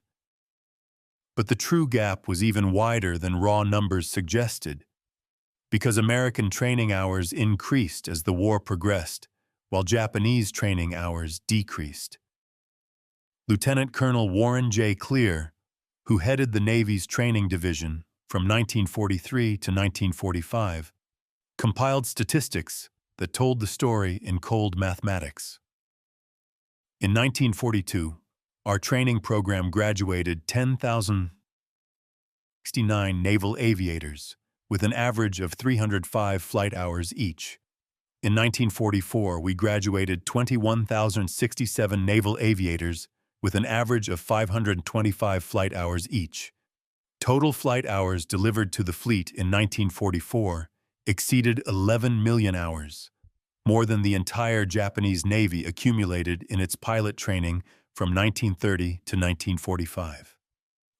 But the true gap was even wider than raw numbers suggested, because American training hours increased as the war progressed, while Japanese training hours decreased. Lieutenant Colonel Warren J. Clear, who headed the Navy's training division from 1943 to 1945, compiled statistics that told the story in cold mathematics. In 1942, our training program graduated 10,069 naval aviators, with an average of 305 flight hours each. In 1944, we graduated 21,067 naval aviators, with an average of 525 flight hours each. Total flight hours delivered to the fleet in 1944 exceeded 11 million hours, more than the entire Japanese Navy accumulated in its pilot training from 1930 to 1945.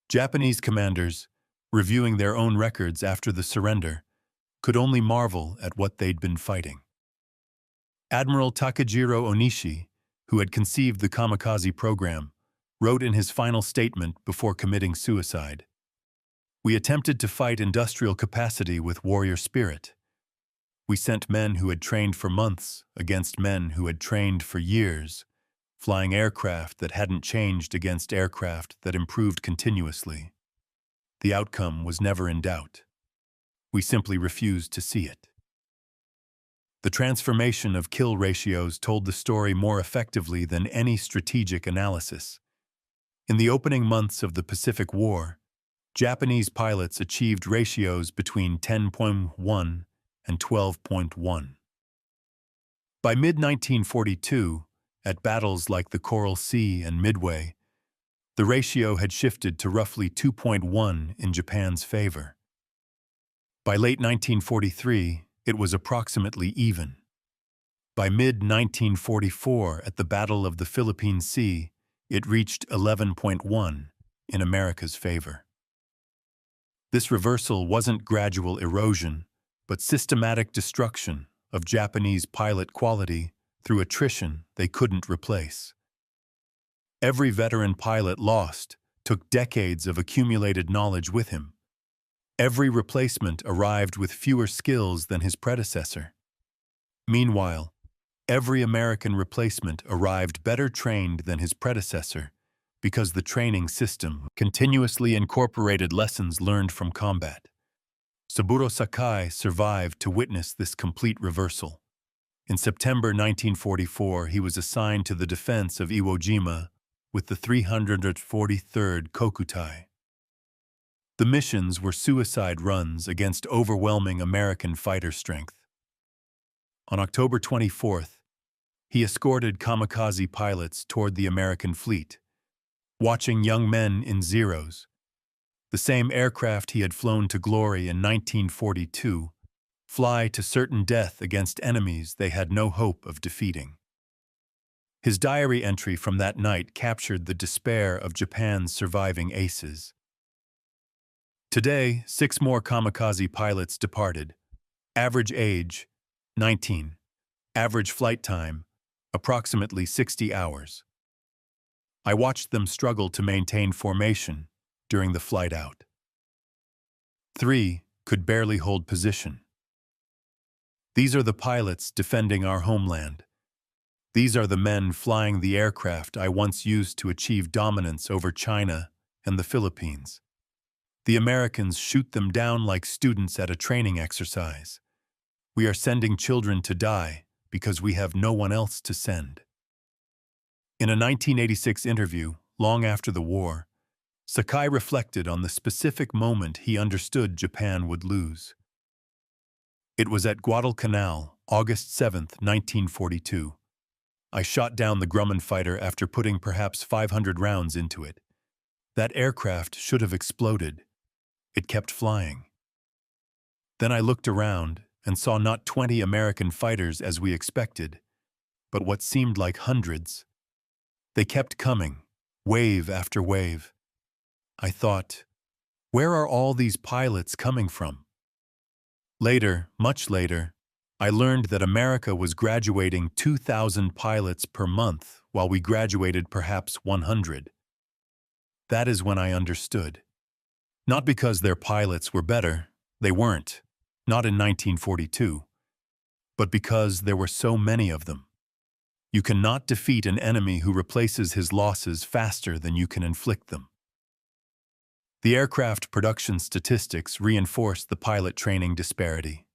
Japanese commanders, reviewing their own records after the surrender, could only marvel at what they'd been fighting. Admiral Takajiro Onishi, who had conceived the kamikaze program, wrote in his final statement before committing suicide, "We attempted to fight industrial capacity with warrior spirit. We sent men who had trained for months against men who had trained for years, flying aircraft that hadn't changed against aircraft that improved continuously. The outcome was never in doubt. We simply refused to see it." The transformation of kill ratios told the story more effectively than any strategic analysis. In the opening months of the Pacific War, Japanese pilots achieved ratios between 10.1 and 12.1. By mid-1942, at battles like the Coral Sea and Midway, the ratio had shifted to roughly 2.1 in Japan's favor. By late 1943, it was approximately even. By mid-1944, at the Battle of the Philippine Sea, it reached 11.1 in America's favor. This reversal wasn't gradual erosion, but systematic destruction of Japanese pilot quality through attrition they couldn't replace. Every veteran pilot lost took decades of accumulated knowledge with him. Every replacement arrived with fewer skills than his predecessor. Meanwhile, every American replacement arrived better trained than his predecessor because the training system continuously incorporated lessons learned from combat. Saburo Sakai survived to witness this complete reversal. In September 1944, he was assigned to the defense of Iwo Jima with the 343rd Kokutai. The missions were suicide runs against overwhelming American fighter strength. On October 24th, he escorted kamikaze pilots toward the American fleet, watching young men in Zeros, the same aircraft he had flown to glory in 1942, fly to certain death against enemies they had no hope of defeating. His diary entry from that night captured the despair of Japan's surviving aces. Today, 6 more kamikaze pilots departed. Average age, 19. Average flight time, approximately 60 hours. I watched them struggle to maintain formation during the flight out. 3 could barely hold position. These are the pilots defending our homeland. These are the men flying the aircraft I once used to achieve dominance over China and the Philippines. The Americans shoot them down like students at a training exercise. We are sending children to die because we have no one else to send. In a 1986 interview, long after the war, Sakai reflected on the specific moment he understood Japan would lose. It was at Guadalcanal, August 7, 1942. I shot down the Grumman fighter after putting perhaps 500 rounds into it. That aircraft should have exploded. It kept flying. Then I looked around and saw not 20 American fighters as we expected, but what seemed like hundreds. They kept coming, wave after wave. I thought, where are all these pilots coming from? Later, much later, I learned that America was graduating 2,000 pilots per month while we graduated perhaps 100. That is when I understood. Not because their pilots were better, they weren't, not in 1942, but because there were so many of them. You cannot defeat an enemy who replaces his losses faster than you can inflict them. The aircraft production statistics reinforced the pilot training disparity.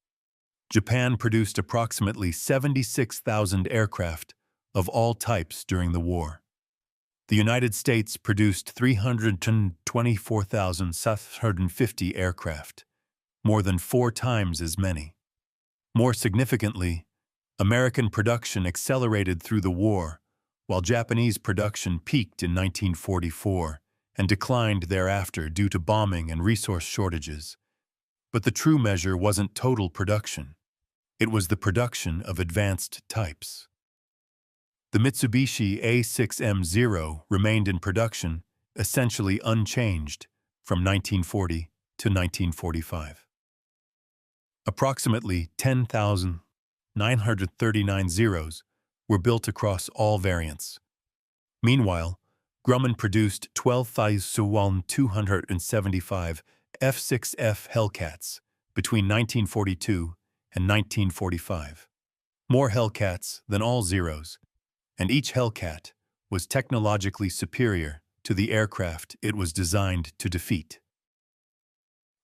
Japan produced approximately 76,000 aircraft of all types during the war. The United States produced 324,750 aircraft, more than 4 times as many. More significantly, American production accelerated through the war, while Japanese production peaked in 1944 and declined thereafter due to bombing and resource shortages. But the true measure wasn't total production. It was the production of advanced types. The Mitsubishi A6M Zero remained in production, essentially unchanged, from 1940 to 1945. Approximately 10,939 Zeros were built across all variants. Meanwhile, Grumman produced 12,275 F6F Hellcats between 1942 and 1945. More Hellcats than all Zeros, and each Hellcat was technologically superior to the aircraft it was designed to defeat.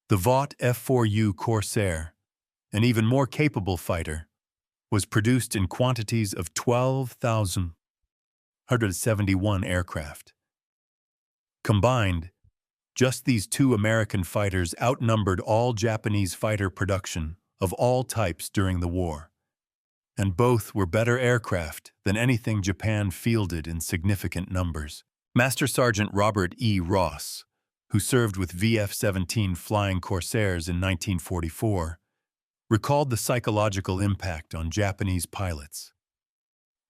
The Vought F4U Corsair, an even more capable fighter, was produced in quantities of 12,171 aircraft. Combined, just these 2 American fighters outnumbered all Japanese fighter production of all types during the war, and both were better aircraft than anything Japan fielded in significant numbers. Master Sergeant Robert E. Ross, who served with VF-17 Flying Corsairs in 1944, recalled the psychological impact on Japanese pilots.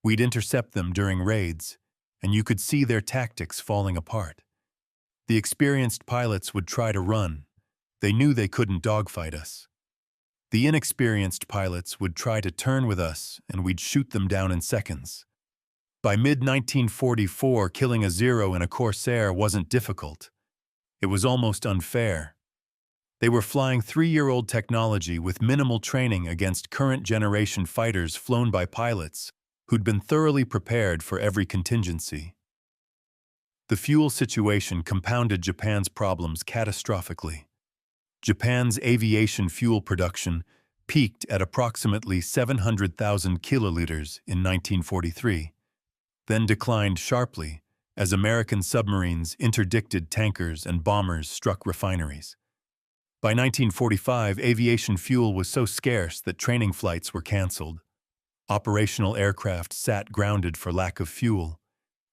We'd intercept them during raids, and you could see their tactics falling apart. The experienced pilots would try to run. They knew they couldn't dogfight us. The inexperienced pilots would try to turn with us, and we'd shoot them down in seconds. By mid-1944, killing a Zero in a Corsair wasn't difficult. It was almost unfair. They were flying 3-year-old technology with minimal training against current-generation fighters flown by pilots who'd been thoroughly prepared for every contingency. The fuel situation compounded Japan's problems catastrophically. Japan's aviation fuel production peaked at approximately 700,000 kiloliters in 1943, then declined sharply as American submarines interdicted tankers and bombers struck refineries. By 1945, aviation fuel was so scarce that training flights were canceled. Operational aircraft sat grounded for lack of fuel,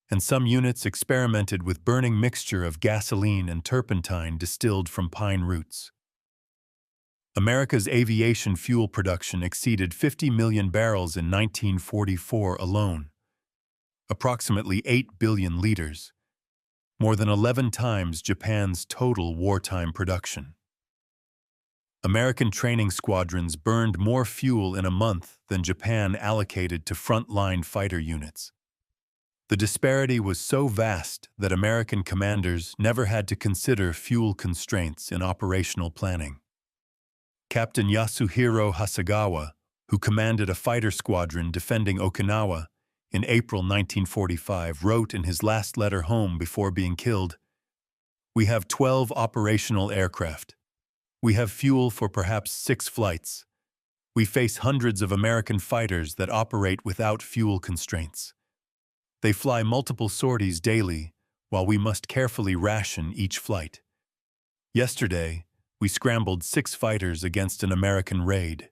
and some units experimented with burning mixture of gasoline and turpentine distilled from pine roots. America's aviation fuel production exceeded 50 million barrels in 1944 alone, approximately 8 billion liters, more than 11 times Japan's total wartime production. American training squadrons burned more fuel in a month than Japan allocated to front-line fighter units. The disparity was so vast that American commanders never had to consider fuel constraints in operational planning. Captain Yasuhiro Hasegawa, who commanded a fighter squadron defending Okinawa in April 1945, wrote in his last letter home before being killed, We have 12 operational aircraft. We have fuel for perhaps 6 flights. We face hundreds of American fighters that operate without fuel constraints. They fly multiple sorties daily, while we must carefully ration each flight. Yesterday, we scrambled 6 fighters against an American raid.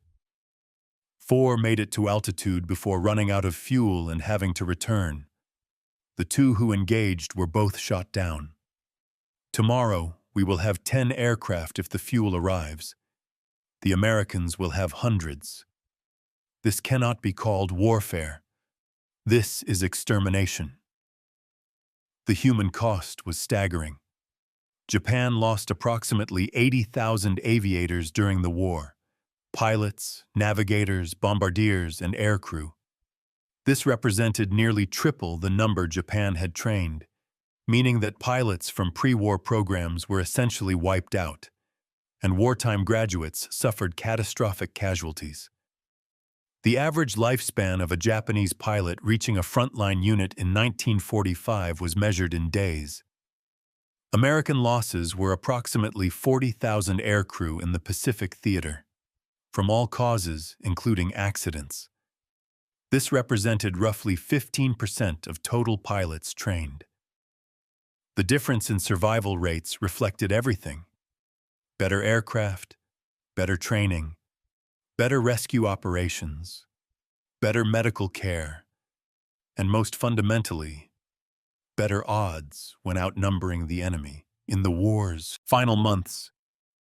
4 made it to altitude before running out of fuel and having to return. The 2 who engaged were both shot down. Tomorrow, we will have 10 aircraft if the fuel arrives. The Americans will have hundreds. This cannot be called warfare. This is extermination. The human cost was staggering. Japan lost approximately 80,000 aviators during the war. Pilots, navigators, bombardiers, and aircrew. This represented nearly triple the number Japan had trained, meaning that pilots from pre-war programs were essentially wiped out, and wartime graduates suffered catastrophic casualties. The average lifespan of a Japanese pilot reaching a frontline unit in 1945 was measured in days. American losses were approximately 40,000 aircrew in the Pacific Theater, from all causes, including accidents. This represented roughly 15% of total pilots trained. The difference in survival rates reflected everything: better aircraft, better training, better rescue operations, better medical care, and most fundamentally, better odds when outnumbering the enemy. In the war's final months,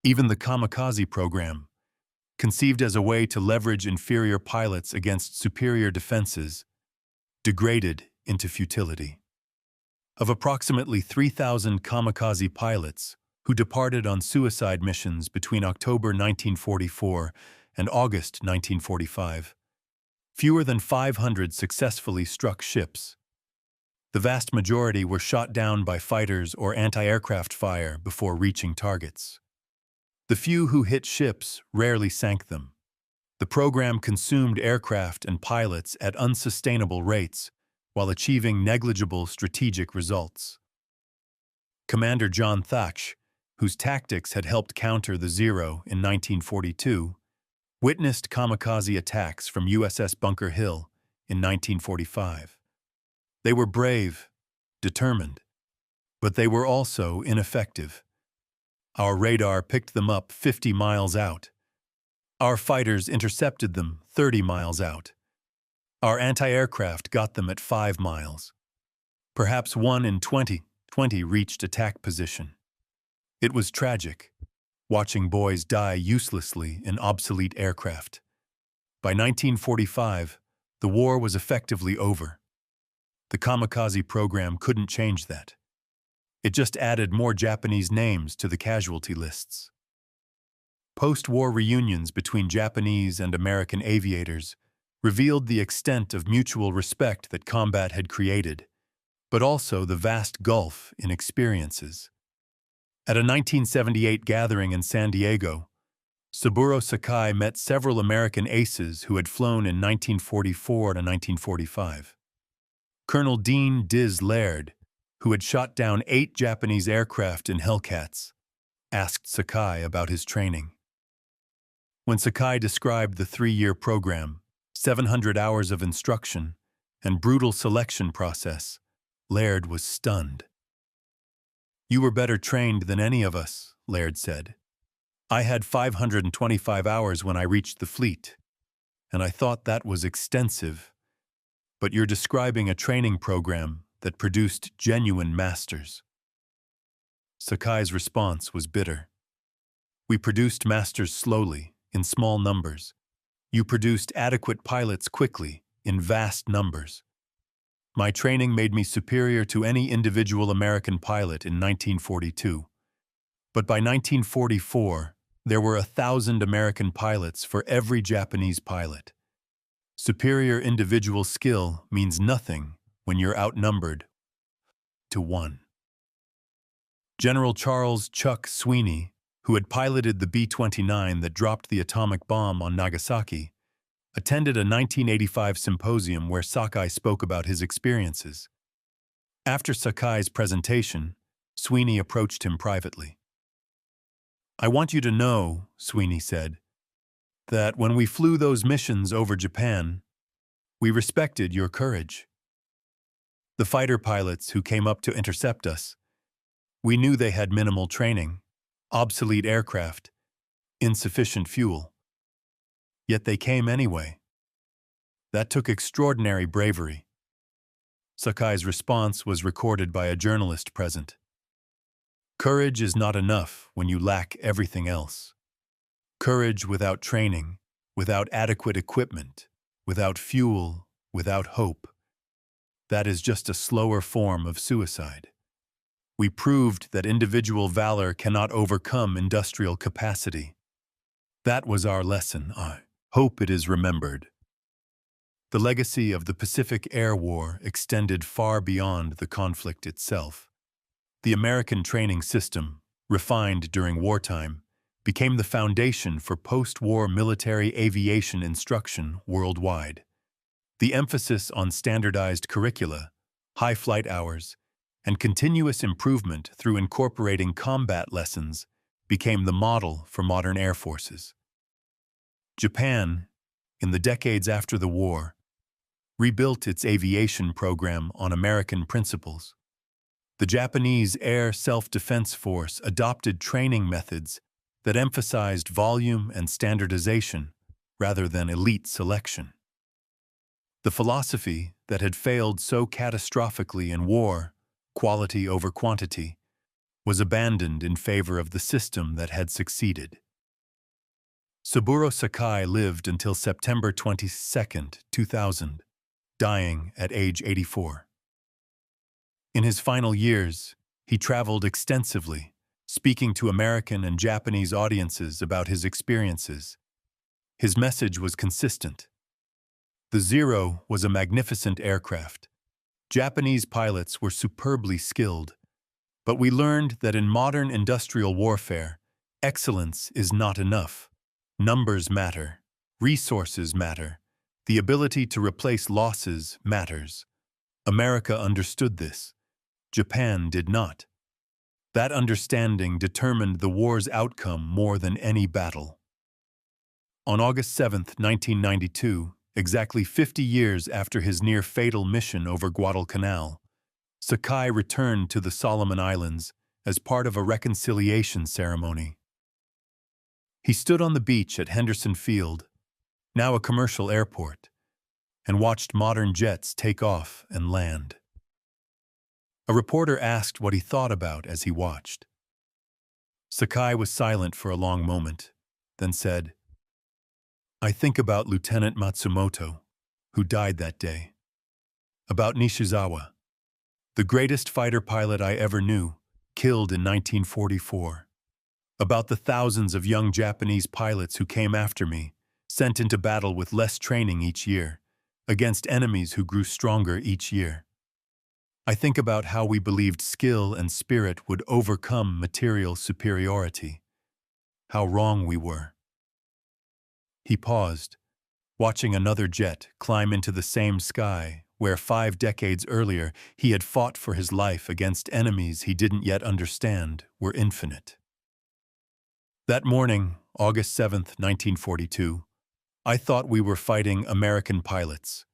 even the kamikaze program, conceived as a way to leverage inferior pilots against superior defenses, degraded into futility. Of approximately 3,000 kamikaze pilots who departed on suicide missions between October 1944 and August 1945, fewer than 500 successfully struck ships. The vast majority were shot down by fighters or anti-aircraft fire before reaching targets. The few who hit ships rarely sank them. The program consumed aircraft and pilots at unsustainable rates while achieving negligible strategic results. Commander John Thach, whose tactics had helped counter the Zero in 1942, witnessed kamikaze attacks from USS Bunker Hill in 1945. They were brave, determined, but they were also ineffective. Our radar picked them up 50 miles out. Our fighters intercepted them 30 miles out. Our anti-aircraft got them at 5 miles. Perhaps 1 in 20 reached attack position. It was tragic, watching boys die uselessly in obsolete aircraft. By 1945, the war was effectively over. The kamikaze program couldn't change that. It just added more Japanese names to the casualty lists. Post-war reunions between Japanese and American aviators revealed the extent of mutual respect that combat had created, but also the vast gulf in experiences. At a 1978 gathering in San Diego, Saburo Sakai met several American aces who had flown in 1944 to 1945. Colonel Dean Diz Laird, who had shot down 8 Japanese aircraft in Hellcats, asked Sakai about his training. When Sakai described the 3-year program, 700 hours of instruction, and brutal selection process, Laird was stunned. "You were better trained than any of us," Laird said. "I had 525 hours when I reached the fleet, and I thought that was extensive. But you're describing a training program that produced genuine masters." Sakai's response was bitter. "We produced masters slowly, in small numbers. You produced adequate pilots quickly, in vast numbers. My training made me superior to any individual American pilot in 1942. But by 1944, there were 1,000 American pilots for every Japanese pilot. Superior individual skill means nothing when you're outnumbered to 1. General Charles Chuck Sweeney, who had piloted the B-29 that dropped the atomic bomb on Nagasaki, attended a 1985 symposium where Sakai spoke about his experiences. After Sakai's presentation, Sweeney approached him privately. "I want you to know," Sweeney said, "that when we flew those missions over Japan, we respected your courage. The fighter pilots who came up to intercept us, we knew they had minimal training, obsolete aircraft, insufficient fuel. Yet they came anyway. That took extraordinary bravery." Sakai's response was recorded by a journalist present. "Courage is not enough when you lack everything else. Courage without training, without adequate equipment, without fuel, without hope. That is just a slower form of suicide. We proved that individual valor cannot overcome industrial capacity. That was our lesson. I hope it is remembered." The legacy of the Pacific Air War extended far beyond the conflict itself. The American training system, refined during wartime, became the foundation for post-war military aviation instruction worldwide. The emphasis on standardized curricula, high flight hours, and continuous improvement through incorporating combat lessons became the model for modern air forces. Japan, in the decades after the war, rebuilt its aviation program on American principles. The Japanese Air Self-Defense Force adopted training methods that emphasized volume and standardization rather than elite selection. The philosophy that had failed so catastrophically in war, quality over quantity, was abandoned in favor of the system that had succeeded. Saburo Sakai lived until September 22, 2000, dying at age 84. In his final years, he traveled extensively, speaking to American and Japanese audiences about his experiences. His message was consistent. The Zero was a magnificent aircraft. Japanese pilots were superbly skilled, but we learned that in modern industrial warfare, excellence is not enough. Numbers matter, resources matter, the ability to replace losses matters. America understood this. Japan did not. That understanding determined the war's outcome more than any battle. On August 7, 1992, exactly 50 years after his near-fatal mission over Guadalcanal, Sakai returned to the Solomon Islands as part of a reconciliation ceremony. He stood on the beach at Henderson Field, now a commercial airport, and watched modern jets take off and land. A reporter asked what he thought about as he watched. Sakai was silent for a long moment, then said, "I think about Lieutenant Matsumoto, who died that day. About Nishizawa, the greatest fighter pilot I ever knew, killed in 1944. About the thousands of young Japanese pilots who came after me, sent into battle with less training each year, against enemies who grew stronger each year. I think about how we believed skill and spirit would overcome material superiority. How wrong we were." He paused, watching another jet climb into the same sky where 5 decades earlier he had fought for his life against enemies he didn't yet understand were infinite. That morning, August 7, 1942, I thought we were fighting American pilots.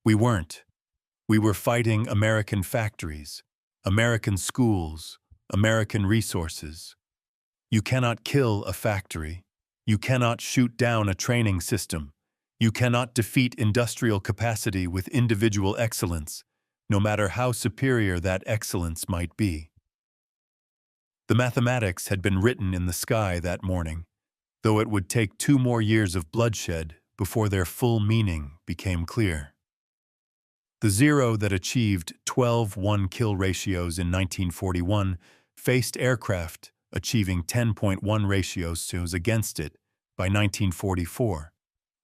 We weren't. We were fighting American factories, American schools, American resources. You cannot kill a factory. You cannot shoot down a training system. You cannot defeat industrial capacity with individual excellence, no matter how superior that excellence might be. The mathematics had been written in the sky that morning, though it would take 2 more years of bloodshed before their full meaning became clear. The Zero that achieved 12-1 kill ratios in 1941 faced aircraft achieving 10.1 ratios against it by 1944,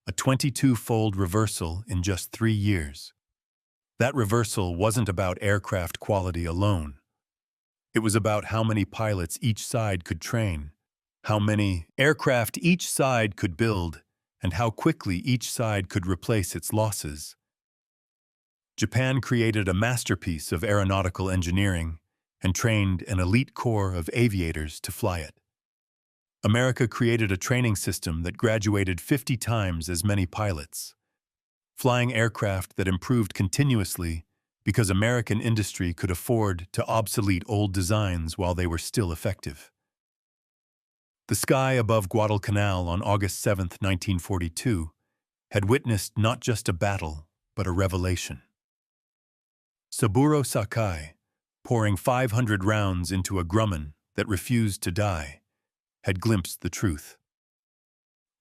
a 22-fold reversal in just 3 years. That reversal wasn't about aircraft quality alone. It was about how many pilots each side could train, how many aircraft each side could build, and how quickly each side could replace its losses. Japan created a masterpiece of aeronautical engineering, and trained an elite corps of aviators to fly it. America created a training system that graduated 50 times as many pilots, flying aircraft that improved continuously because American industry could afford to obsolete old designs while they were still effective. The sky above Guadalcanal on August 7, 1942, had witnessed not just a battle, but a revelation. Saburo Sakai, pouring 500 rounds into a Grumman that refused to die, had glimpsed the truth.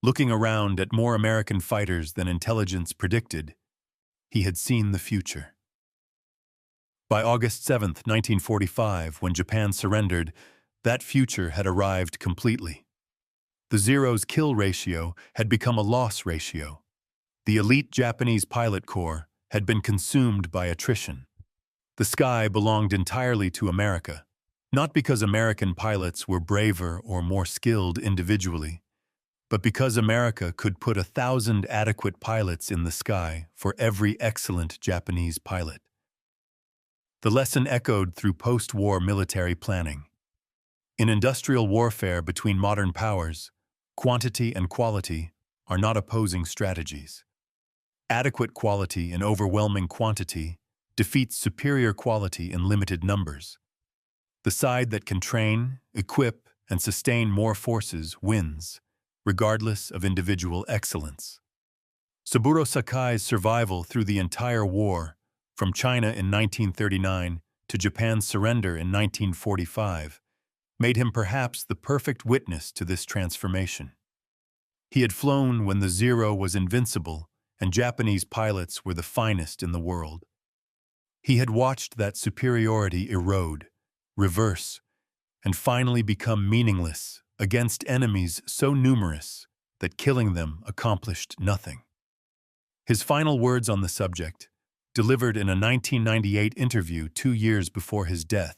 Looking around at more American fighters than intelligence predicted, he had seen the future. By August 7, 1945, when Japan surrendered, that future had arrived completely. The Zero's kill ratio had become a loss ratio. The elite Japanese pilot corps had been consumed by attrition. The sky belonged entirely to America, not because American pilots were braver or more skilled individually, but because America could put 1,000 adequate pilots in the sky for every excellent Japanese pilot. The lesson echoed through post-war military planning. In industrial warfare between modern powers, quantity and quality are not opposing strategies. Adequate quality in overwhelming quantity defeats superior quality in limited numbers. The side that can train, equip, and sustain more forces wins, regardless of individual excellence. Saburo Sakai's survival through the entire war, from China in 1939 to Japan's surrender in 1945, made him perhaps the perfect witness to this transformation. He had flown when the Zero was invincible and Japanese pilots were the finest in the world. He had watched that superiority erode, reverse, and finally become meaningless against enemies so numerous that killing them accomplished nothing. His final words on the subject, delivered in a 1998 interview 2 years before his death,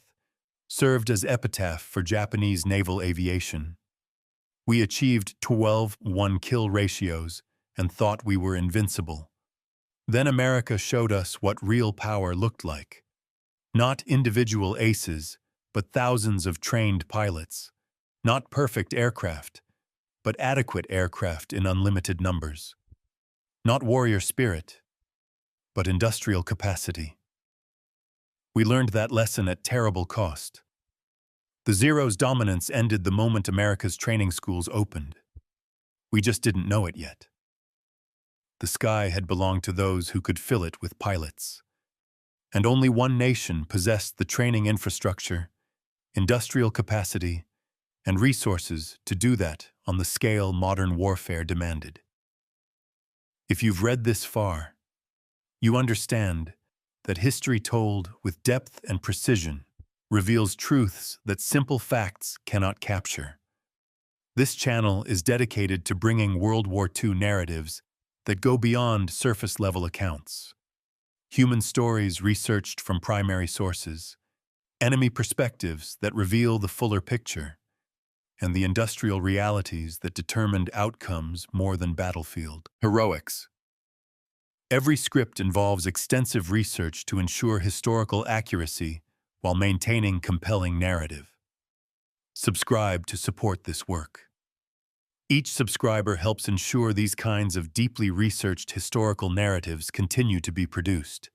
served as epitaph for Japanese naval aviation. We achieved 12-1 kill ratios and thought we were invincible. Then America showed us what real power looked like. Not individual aces, but thousands of trained pilots. Not perfect aircraft, but adequate aircraft in unlimited numbers. Not warrior spirit, but industrial capacity. We learned that lesson at terrible cost. The Zero's dominance ended the moment America's training schools opened. We just didn't know it yet. The sky had belonged to those who could fill it with pilots. And only one nation possessed the training infrastructure, industrial capacity, and resources to do that on the scale modern warfare demanded. If you've read this far, you understand that history told with depth and precision reveals truths that simple facts cannot capture. This channel is dedicated to bringing World War II narratives that go beyond surface-level accounts. Human stories researched from primary sources, enemy perspectives that reveal the fuller picture, and the industrial realities that determined outcomes more than battlefield heroics. Every script involves extensive research to ensure historical accuracy while maintaining compelling narrative. Subscribe to support this work. Each subscriber helps ensure these kinds of deeply researched historical narratives continue to be produced.